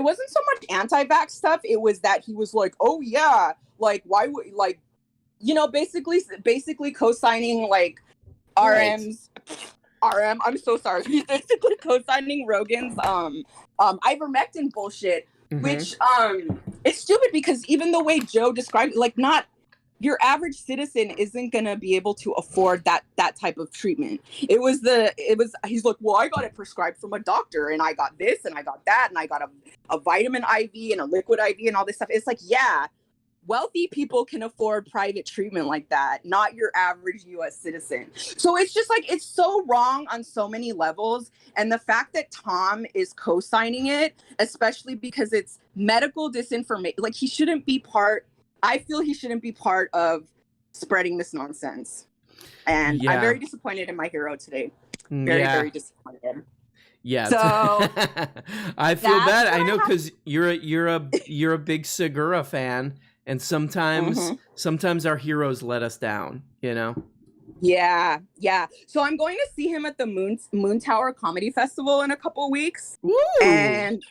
wasn't so much anti-vax stuff. It was that he was like, oh yeah, like why would, like, basically co-signing like RM's RM. I'm so sorry. He's basically co-signing Rogan's ivermectin bullshit, which it's stupid because even the way Joe described it, like, not your average citizen isn't gonna be able to afford that type of treatment. He's like, well, I got it prescribed from a doctor, and I got this, and I got that, and I got a vitamin IV and a liquid IV and all this stuff. It's like, yeah, wealthy people can afford private treatment like that, not your average US citizen. So it's just like, it's so wrong on so many levels. And the fact that Tom is co-signing it, especially because it's medical disinformation, like, I feel he shouldn't be part of spreading this nonsense. And I'm very disappointed in my hero today. Very disappointed. Yeah. So I feel bad. I know, because you're a big Segura fan, and sometimes our heroes let us down, you know? Yeah. So I'm going to see him at the Moon Tower Comedy Festival in a couple weeks. Woo! And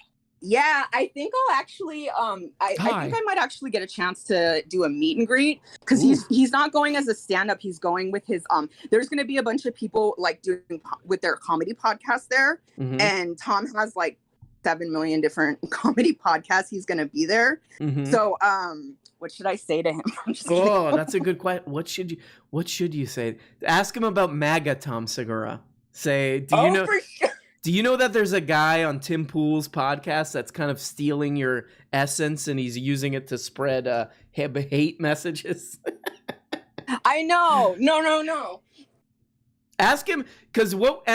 yeah, I think I'll actually I think I might actually get a chance to do a meet and greet, because he's not going as a stand-up. He's going with his there's going to be a bunch of people like doing with their comedy podcast there, and Tom has like 7 million different comedy podcasts. He's going to be there. So what should I say to him? That's a good question. What should you say? Ask him about MAGA Tom Segura. Say, do you know that there's a guy on Tim Pool's podcast that's kind of stealing your essence, and he's using it to spread hate messages? I know. No. Ask him, because what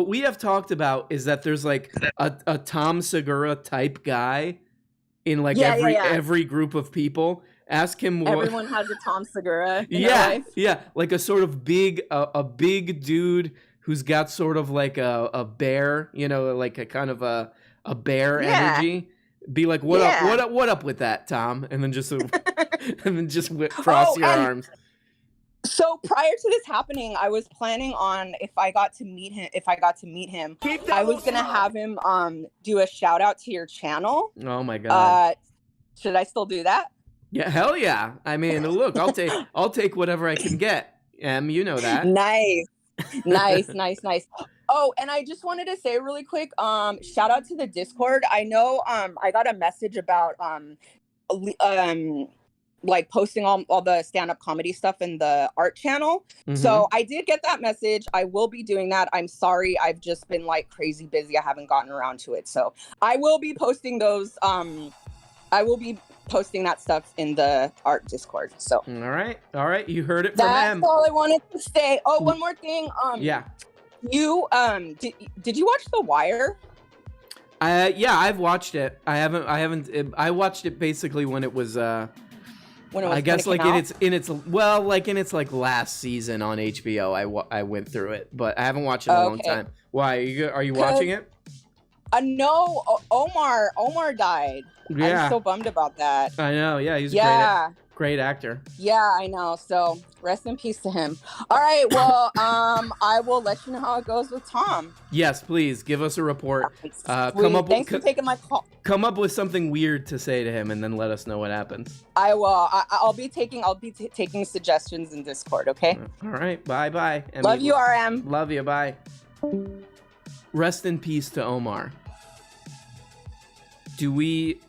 we have talked about is that there's like a Tom Segura type guy in like every group of people. Ask him. Everyone has a Tom Segura in their life. Yeah, like a sort of big dude who's got sort of like a bear, you know, like a kind of a bear energy. Be like, what up with that, Tom? And then just cross your arms. So prior to this happening, I was planning on, if I got to meet him, I was gonna have him do a shout out to your channel. Oh my god. Should I still do that? Yeah, hell yeah. I mean, look, I'll take whatever I can get. You know that. Nice. Oh, and I just wanted to say really quick, shout out to the Discord. I know I got a message about like posting all the stand-up comedy stuff in the art channel. So I did get that message. I will be doing that. I'm sorry, I've just been like crazy busy. I haven't gotten around to it. So I will be posting those that stuff in the art Discord. So all right, you heard it from That's M. all I wanted to say. Oh, one more thing. You did you watch The Wire? Yeah, I've watched it. I watched it basically when it was I guess like in its last season on HBO. I went through it, but I haven't watched it in a long time. Why are you watching it? No, Omar died. Yeah. I'm so bummed about that. I know. Yeah, he's a great actor. Yeah, I know. So rest in peace to him. All right. Well, I will let you know how it goes with Tom. Yes, please give us a report. Thanks for taking my call. Come up with something weird to say to him, and then let us know what happens. I will. I'll be taking suggestions in Discord. Okay. All right. Bye. Love you, RM. Love you. Bye. Rest in peace to Omar. Do we,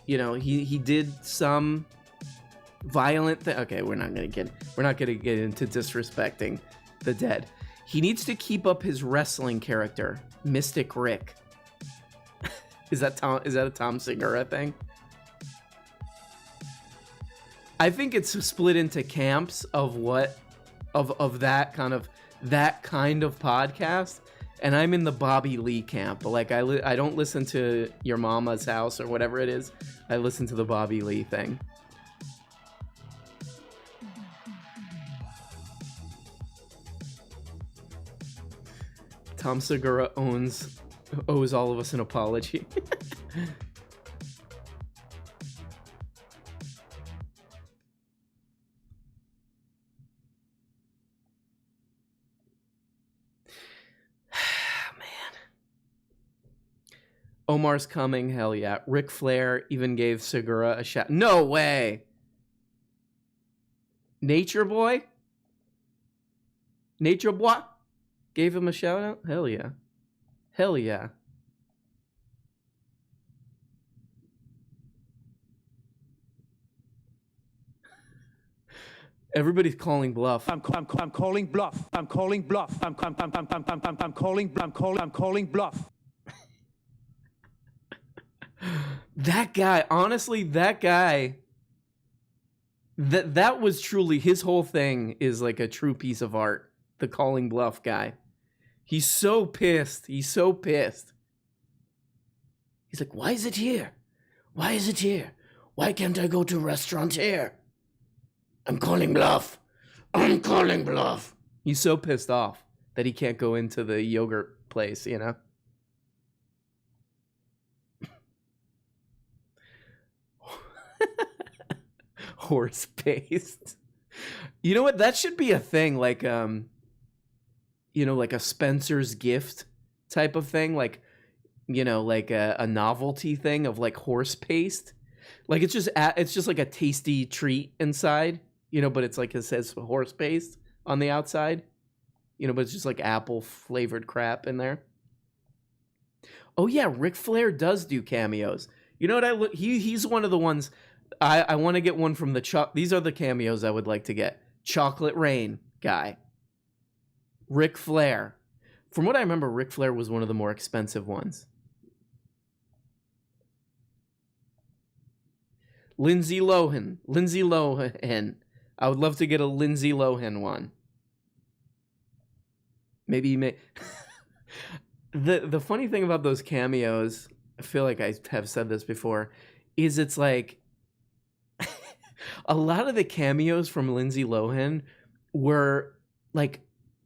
he did some violent thing. Okay, we're not gonna get into disrespecting the dead. He needs to keep up his wrestling character, Mystic Rick. Is that a Tom Segura thing? I think it's split into camps of that kind of podcast, and I'm in the Bobby Lee camp. Like I don't listen to Your Mama's House or whatever it is. I listen to the Bobby Lee thing. Tom Segura owes all of us an apology. Omar's coming, hell yeah. Ric Flair even gave Segura a shout. No way! Nature Boy? Nature Boy? Gave him a shout out? Hell yeah. Hell yeah. Everybody's calling bluff. I'm calling bluff. I'm calling bluff. I'm calling bluff. That guy, honestly, that guy, that was truly, his whole thing is like a true piece of art. The calling bluff guy. He's so pissed. He's so pissed. He's like, why is it here? Why is it here? Why can't I go to a restaurant here? I'm calling bluff. I'm calling bluff. He's so pissed off that he can't go into the yogurt place, you know? Horse paste. You know what? That should be a thing, like you know, like a Spencer's gift type of thing, like, you know, like a novelty thing of like horse paste. Like it's just like a tasty treat inside, you know, but it's like it says horse paste on the outside, you know, but it's just like apple flavored crap in there. Oh yeah, Ric Flair does do cameos. You know what? He's one of the ones. I want to get one from the these are the cameos I would like to get. Chocolate Rain guy. Ric Flair. From what I remember, Ric Flair was one of the more expensive ones. Lindsay Lohan. I would love to get a Lindsay Lohan one. Maybe you may. The funny thing about those cameos, I feel like I have said this before, is it's like a lot of the cameos from Lindsay Lohan were like,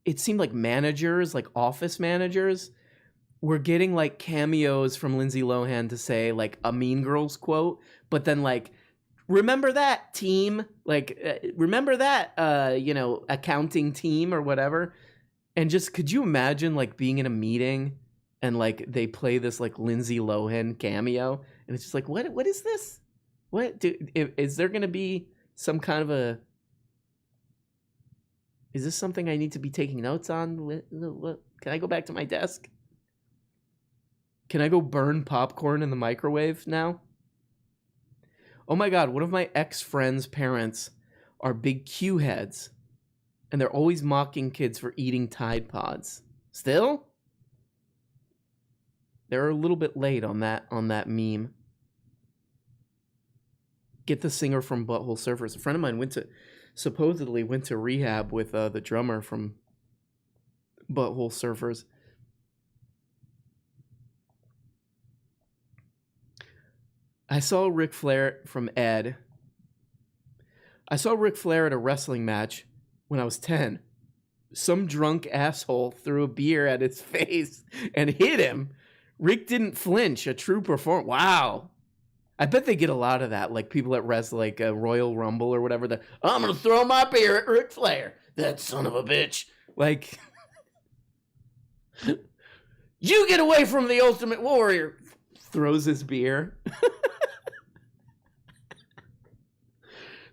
it seemed like managers, like office managers, were getting like cameos from Lindsay Lohan to say like a Mean Girls quote, but then like, remember that team, like remember that you know, accounting team or whatever. And just, could you imagine like being in a meeting and like they play this like Lindsay Lohan cameo and it's just like, what is this? Is there going to be some kind of a, is this something I need to be taking notes on? Can I go back to my desk? Can I go burn popcorn in the microwave now? Oh my God, one of my ex-friend's parents are big Q heads, and they're always mocking kids for eating Tide Pods. Still? They're a little bit late on that meme. Get the singer from Butthole Surfers. A friend of mine supposedly went to rehab with the drummer from Butthole Surfers. I saw Ric Flair from Ed. I saw Ric Flair at a wrestling match when I was 10. Some drunk asshole threw a beer at his face and hit him. Rick didn't flinch. A true performer. Wow. I bet they get a lot of that, like people at like a Royal Rumble or whatever. I'm gonna throw my beer at Ric Flair. That son of a bitch. Like, you get away from the Ultimate Warrior. Throws his beer.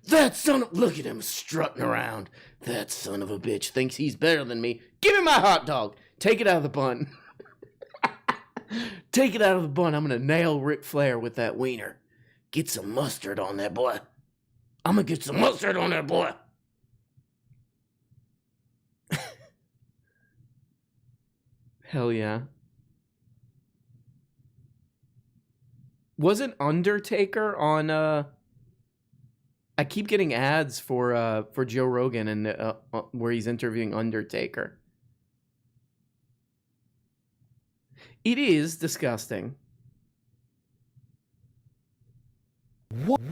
That son of... Look at him strutting around. That son of a bitch thinks he's better than me. Give me my hot dog. Take it out of the bun. Take it out of the bun. I'm going to nail Ric Flair with that wiener. Get some mustard on that boy. I'm going to get some mustard on that boy. Hell yeah. Wasn't Undertaker on I keep getting ads for Joe Rogan and where he's interviewing Undertaker. It is disgusting. What?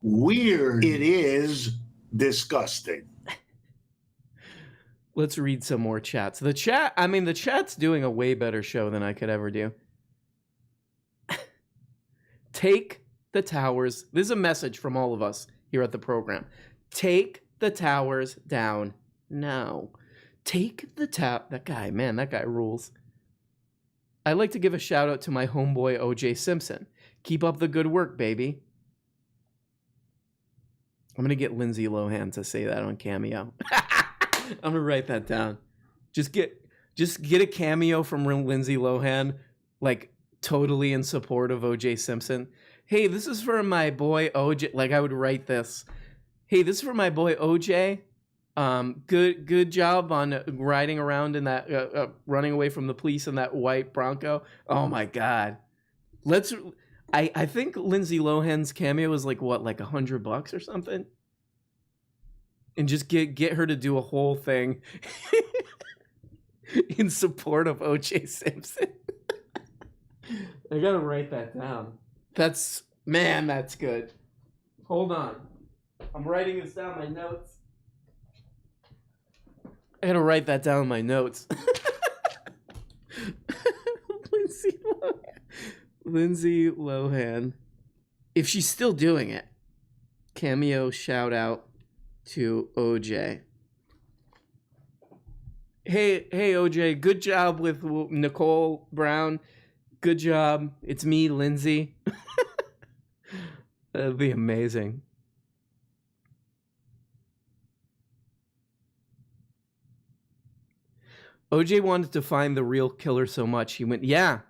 Weird. It is disgusting. Let's read some more chats. The chat's doing a way better show than I could ever do. Take the towers. This is a message from all of us here at the program. Take the towers down now. Take the that guy, man, that guy rules. I'd like to give a shout out to my homeboy OJ Simpson. Keep up the good work, baby. I'm going to get Lindsay Lohan to say that on Cameo. I'm going to write that down. Just get a cameo from Lindsay Lohan, like totally in support of OJ Simpson. Hey, this is for my boy OJ. Like I would write this. Hey, this is for my boy OJ. Good job on riding around in that, running away from the police in that white Bronco. Oh my God. I think Lindsay Lohan's cameo is like what, like $100 or something? And just get her to do a whole thing in support of O.J. Simpson. I gotta write that down. That's good. Hold on. I'm writing this down in my notes. I gotta write that down in my notes. Lindsay Lohan. If she's still doing it, cameo shout out to OJ. Hey OJ, good job with Nicole Brown. Good job. It's me, Lindsay. That'd be amazing. OJ wanted to find the real killer so much he went, yeah.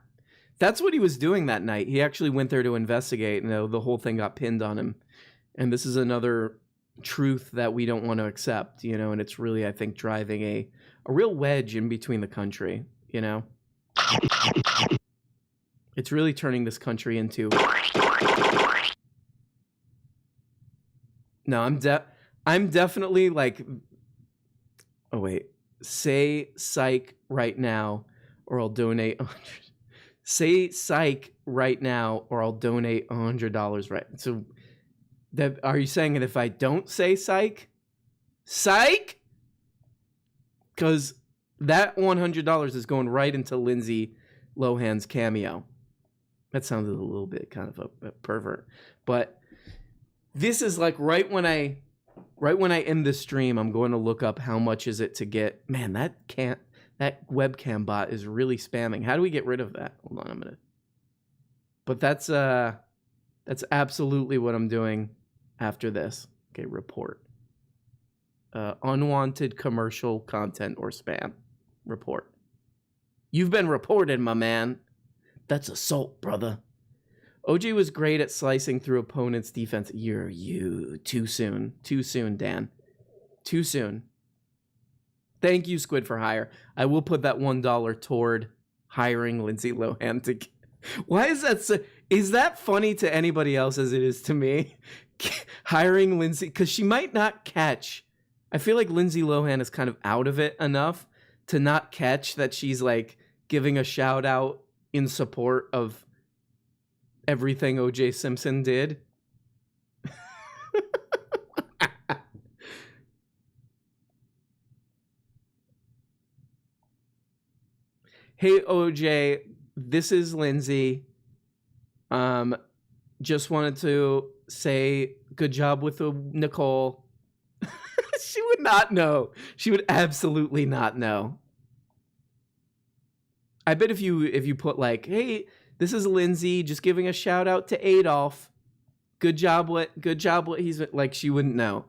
That's what he was doing that night. He actually went there to investigate, and the whole thing got pinned on him. And this is another truth that we don't want to accept, and it's really, I think, driving a real wedge in between the country, It's really turning this country into... No, I'm definitely like... Oh, wait. Say psych right now, or I'll donate... Say psych right now, or I'll donate $100 right. So, are you saying that if I don't say psych? Because that $100 is going right into Lindsay Lohan's cameo. That sounded a little bit kind of a pervert, but this is like right when I end the stream, I'm going to look up how much is it to get. Man, that webcam bot is really spamming. How do we get rid of that? Hold on a minute. But that's absolutely what I'm doing after this. Okay, report. Unwanted commercial content or spam. Report. You've been reported, my man. That's assault, brother. OJ was great at slicing through opponents' defense. You too soon. Too soon, Dan. Too soon. Thank you, Squid for Hire. I will put that $1 toward hiring Lindsay Lohan to... Why is that so... Is that funny to anybody else as it is to me? Hiring Lindsay... Because she might not catch... I feel like Lindsay Lohan is kind of out of it enough to not catch that she's like giving a shout out in support of everything O.J. Simpson did. Hey, OJ, this is Lindsay. Just wanted to say good job with Nicole. She would not know. She would absolutely not know. I bet if you put like, hey, this is Lindsay, just giving a shout out to Adolf. Good job what he's like, she wouldn't know.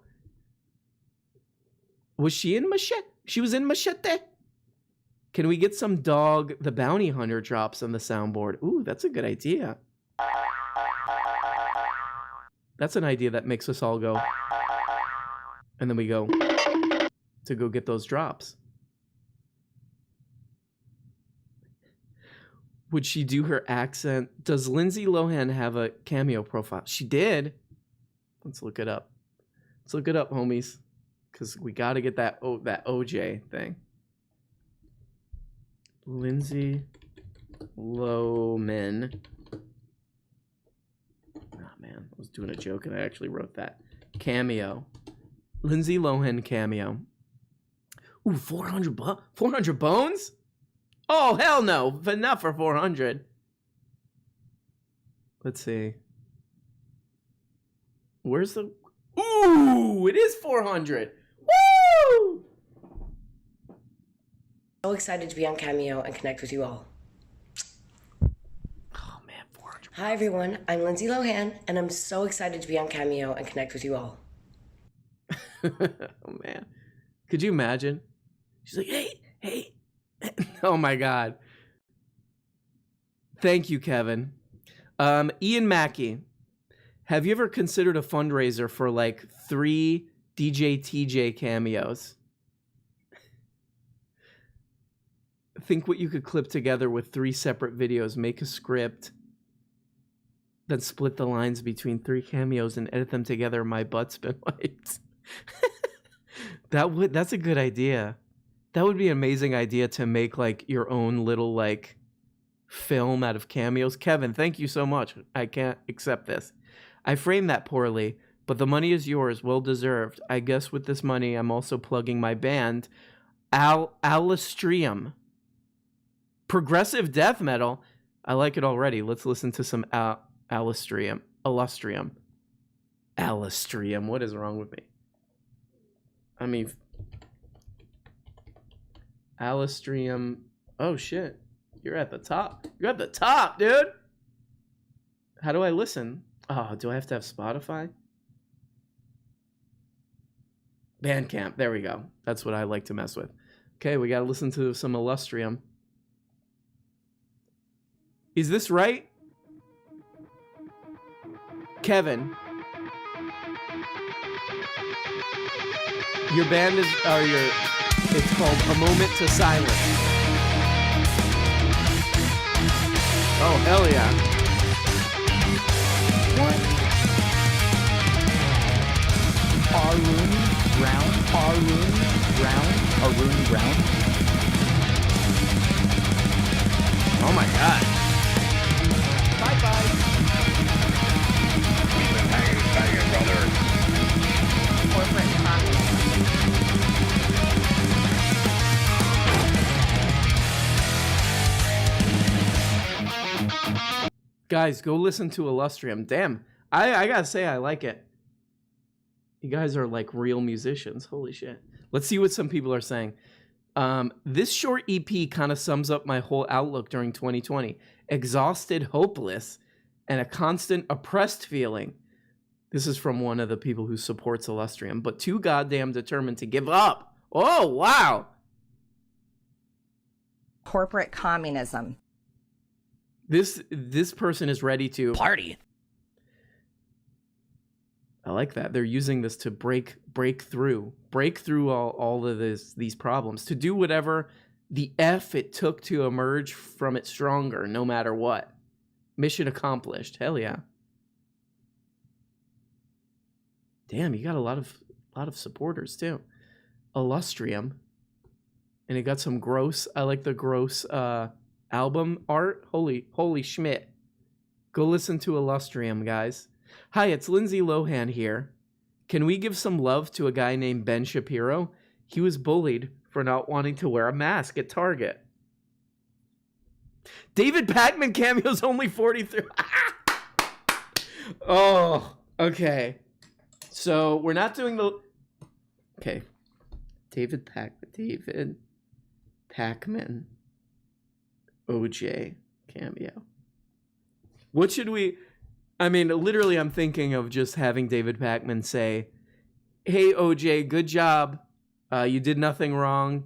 Was she in Machete? She was in Machete. Can we get some Dog the Bounty Hunter drops on the soundboard? Ooh, that's a good idea. That's an idea that makes us all go. And then we go. to go get those drops. Would she do her accent? Does Lindsay Lohan have a cameo profile? She did. Let's look it up. Let's look it up, homies, because we got to get that OJ thing. Lindsay Lohan. Oh man, I was doing a joke and I actually wrote that. Cameo. Lindsay Lohan cameo. Ooh, 400 bones? Oh, hell no. But not for 400. Let's see. Where's the... Ooh, it is 400. Woo! So excited to be on Cameo and connect with you all. Oh, man, 400. Hi, everyone. I'm Lindsay Lohan, and I'm so excited to be on Cameo and connect with you all. Oh, man. Could you imagine? She's like, hey. Oh, my God. Thank you, Kevin. Ian Mackey, have you ever considered a fundraiser for like 3 DJ TJ cameos? Think what you could clip together with 3 separate videos, make a script, then split the lines between 3 cameos and edit them together. My butt's been wiped. That's a good idea. That would be an amazing idea to make like your own little like film out of cameos. Kevin, thank you so much. I can't accept this. I framed that poorly, but the money is yours, well deserved. I guess with this money, I'm also plugging my band, Alistrium. Progressive death metal. I like it already. Let's listen to some Alistrium. Alistrium. What is wrong with me? I mean, Alistrium. Oh shit. You're at the top. You're at the top, dude. How do I listen? Oh, do I have to have Spotify? Bandcamp. There we go. That's what I like to mess with. Okay, we got to listen to some Illustrium. Is this right? Kevin. Your band is, it's called A Moment to Silence. Oh, hell yeah. What? Arun Brown? Oh my god. Bye-bye. We've been hanging, brother. Corporate communism. Guys, go listen to Illustrium. Damn, I gotta say I like it. You guys are like real musicians. Holy shit. Let's see what some people are saying. This short EP kind of sums up my whole outlook during 2020. Exhausted, hopeless, and a constant oppressed feeling. This is from one of the people who supports Illustrium, but too goddamn determined to give up. Oh, wow. Corporate communism. This person is ready to party. I like that. They're using this to break through all of these problems, to do whatever the F it took to emerge from it stronger, no matter what. Mission accomplished. Hell yeah. Damn, you got a lot of supporters too. Illustrium. And it got some gross, I like the gross album art. Holy Schmidt. Go listen to Illustrium, guys. Hi, it's Lindsay Lohan here. Can we give some love to a guy named Ben Shapiro? He was bullied for not wanting to wear a mask at Target. David Pakman cameo's only 43. Oh, okay. So we're not doing the... Okay. David Pakman. OJ cameo. What should we... I mean, literally, I'm thinking of just having David Pakman say, "Hey, OJ, good job. You did nothing wrong.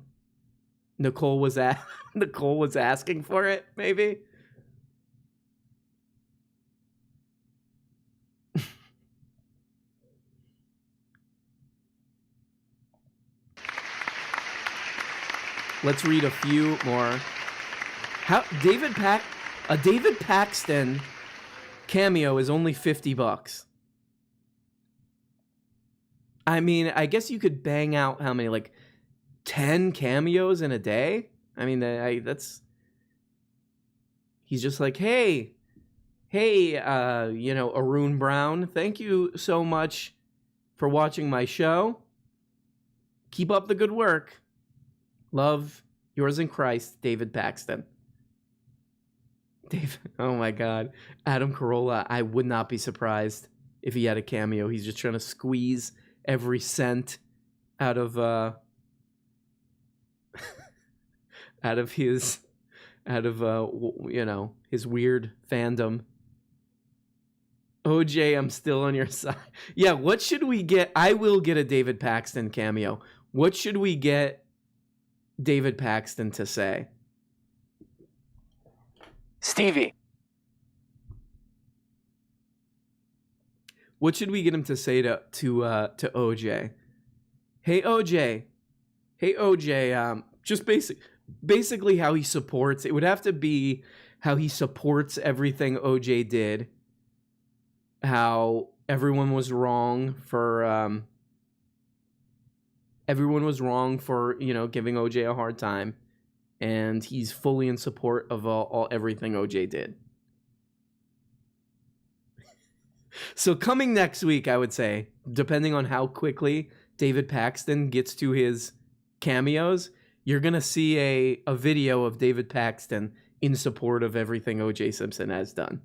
Nicole was asking for it, maybe." Let's read a few more. How a David Paxton cameo is only $50. I mean, I guess you could bang out how many, like 10 cameos in a day? I mean, that's... He's just like, hey, Arun Brown, thank you so much for watching my show. Keep up the good work. Love, yours in Christ, David Paxton. Oh my God. Adam Carolla, I would not be surprised if he had a cameo. He's just trying to squeeze every cent out of his weird fandom. OJ, I'm still on your side. Yeah, what should we get? I will get a David Paxton cameo. What should we get David Paxton to say? Stevie. What should we get him to say to OJ? Hey OJ, just basically how he supports. It would have to be how he supports everything OJ did. How everyone was wrong for giving OJ a hard time, and he's fully in support of everything OJ did. So coming next week, I would say, depending on how quickly David Paxton gets to his cameos, you're gonna see a video of David Paxton in support of everything O.J. Simpson has done.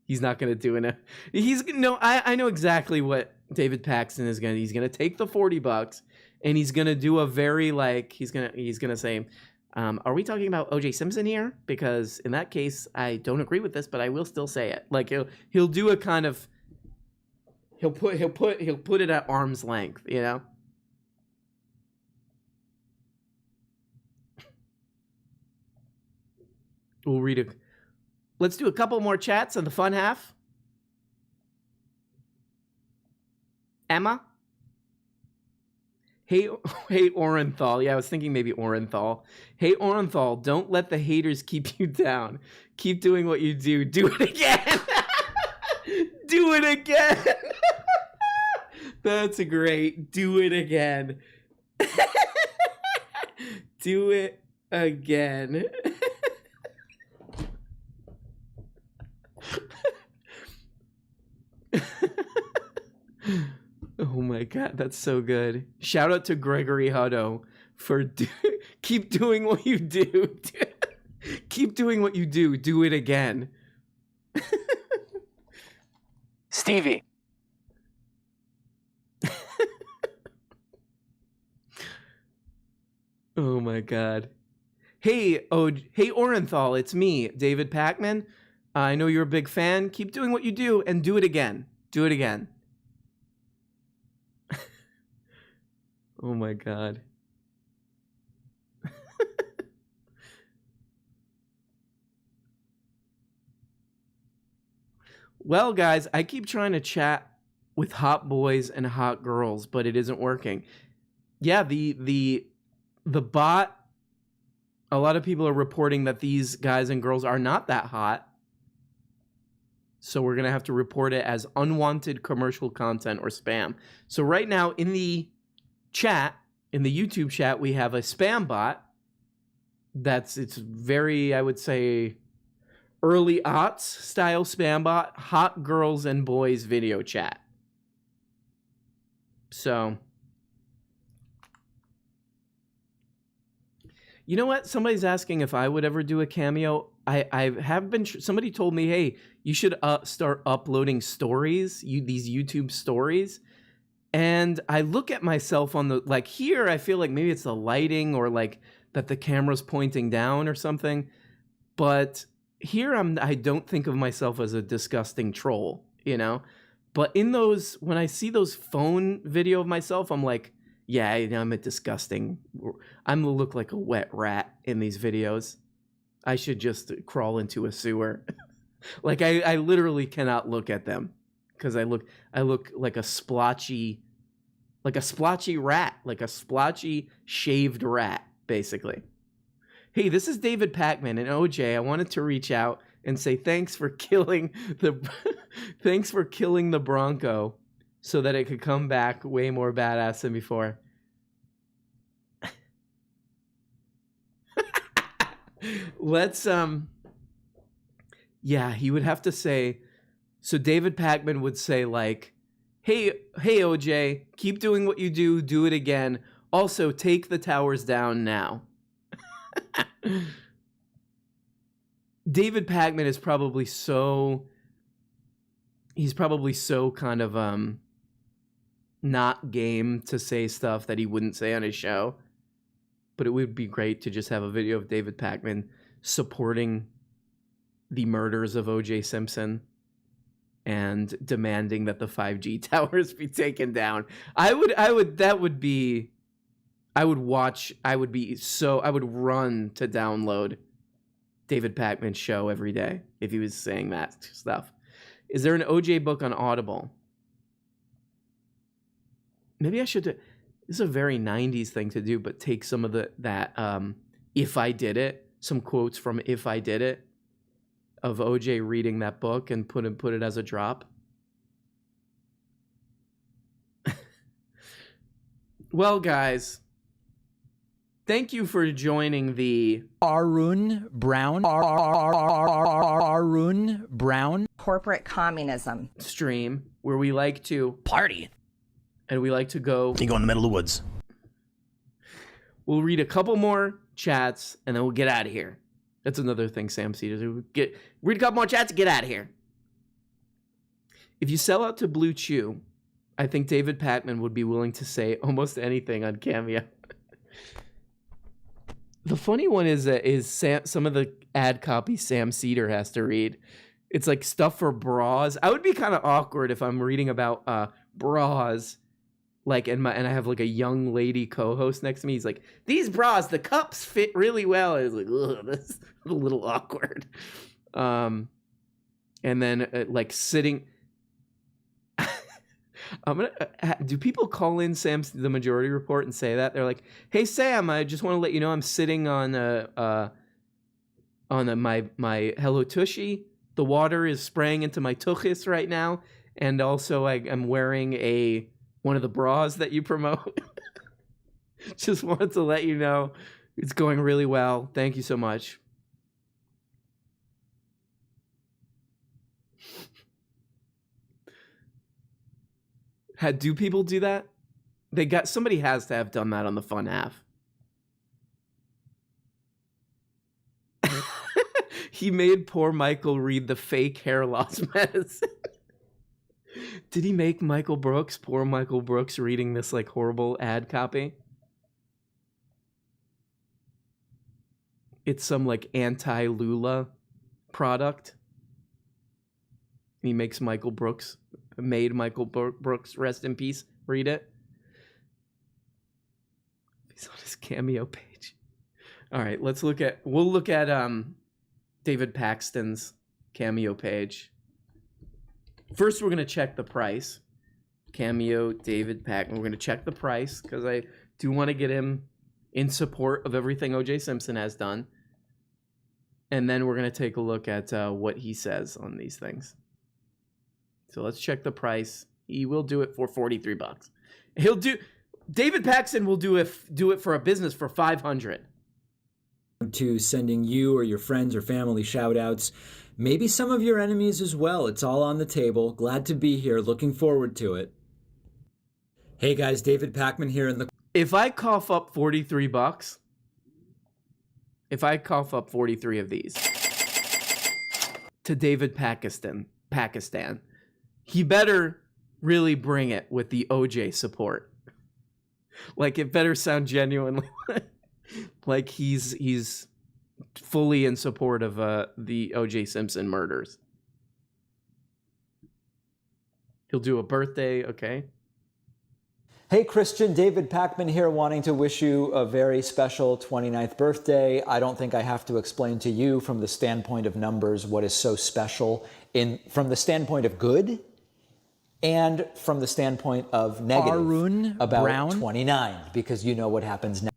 He's not gonna do it. I know exactly what David Paxton is gonna. He's gonna take the $40 and he's gonna do a very he's gonna say, are we talking about O.J. Simpson here? Because in that case, I don't agree with this, but I will still say it. Like he'll do a kind of he'll put it at arm's length, you know. Let's do a couple more chats in the fun half. Emma. Hey Orenthal. Yeah, I was thinking maybe Orenthal. Hey Orenthal, don't let the haters keep you down. Keep doing what you do. Do it again. Do it again. That's great. Do it again. Do it again. Oh my God, that's so good. Shout out to Gregory Hutto for keep doing what you do. Keep doing what you do. Do it again. Stevie. Oh my God. Hey Orenthal, it's me, David Pacman. I know you're a big fan. Keep doing what you do and do it again. Do it again. Oh my God. Well, guys, I keep trying to chat with hot boys and hot girls, but it isn't working. Yeah, the bot, a lot of people are reporting that these guys and girls are not that hot. So we're going to have to report it as unwanted commercial content or spam. So right now in the chat, in the YouTube chat, we have a spam bot. It's very, I would say, early aughts style spam bot, hot girls and boys video chat. So, you know what? Somebody's asking if I would ever do a cameo. I have been, somebody told me, hey, you should start uploading stories, these YouTube stories. And I look at myself on the, like here, I feel like maybe it's the lighting or like that the camera's pointing down or something. But here I don't think of myself as a disgusting troll, you know? But in those, when I see those phone video of myself, I'm like, yeah, I'm a disgusting, I'm gonna look like a wet rat in these videos. I should just crawl into a sewer. Like I literally cannot look at them because I look like a splotchy rat, like a splotchy shaved rat. basically. Hey, this is David Pakman and OJ. I wanted to reach out and say thanks for killing the Bronco so that it could come back way more badass than before. Let's yeah, he would have to say, so David Pakman would say like, hey OJ, keep doing what you do it again. Also, take the towers down now. David Pakman is probably so kind of not game to say stuff that he wouldn't say on his show. But it would be great to just have a video of David Pakman supporting the murders of O.J. Simpson and demanding that the 5G towers be taken down. I would run to download David Pakman's show every day if he was saying that stuff. Is there an OJ book on Audible? Maybe I should do. This is a very 90s thing to do, but take some of that If I Did It, some quotes from If I Did It of OJ reading that book and put it as a drop. Well, guys, thank you for joining the Arun Brown corporate communism stream, where we like to party and we like to go. You go in the middle of the woods. We'll read a couple more chats and then we'll get out of here. That's another thing Sam C does. Read a couple more chats and get out of here. If you sell out to Blue Chew, I think David Pakman would be willing to say almost anything on Cameo. The funny one is some of the ad copy Sam Cedar has to read. It's like stuff for bras. I would be kind of awkward if I'm reading about bras, like and I have like a young lady co-host next to me. He's like, these bras, the cups fit really well. I was like, ugh, that's a little awkward. And then like sitting. Do people call in Sam's The Majority Report and say that? They're like, hey Sam, I just want to let you know I'm sitting on my Hello Tushy. The water is spraying into my tuchis right now, and also I'm wearing one of the bras that you promote. Just wanted to let you know it's going really well. Thank you so much. Do people do that? Somebody has to have done that on the Fun Half. He made poor Michael read the fake hair loss medicine. Did he make poor Michael Brooks reading this like horrible ad copy? It's some like anti-Lula product. He makes Michael Brooks, rest in peace, read it. He's on his Cameo page. All right, we'll look at David Paxton's Cameo page. First, we're going to check the price. Cameo, David Pakman. We're going to check the price because I do want to get him in support of everything O.J. Simpson has done. And then we're going to take a look at what he says on these things. So let's check the price. He will do it for $43. David Paxton will do it for a business for $500. To sending you or your friends or family shout outs, maybe some of your enemies as well. It's all on the table. Glad to be here. Looking forward to it. Hey guys, David Pakman here in the... If I cough up $43, if I cough up 43 of these to David Pakistan, he better really bring it with the OJ support. Like, it better sound genuinely like he's fully in support of the OJ Simpson murders. He'll do a birthday, okay? Hey Christian, David Pakman here, wanting to wish you a very special 29th birthday. I don't think I have to explain to you from the standpoint of numbers what is so special from the standpoint of good and from the standpoint of negative about 29, because you know what happens next.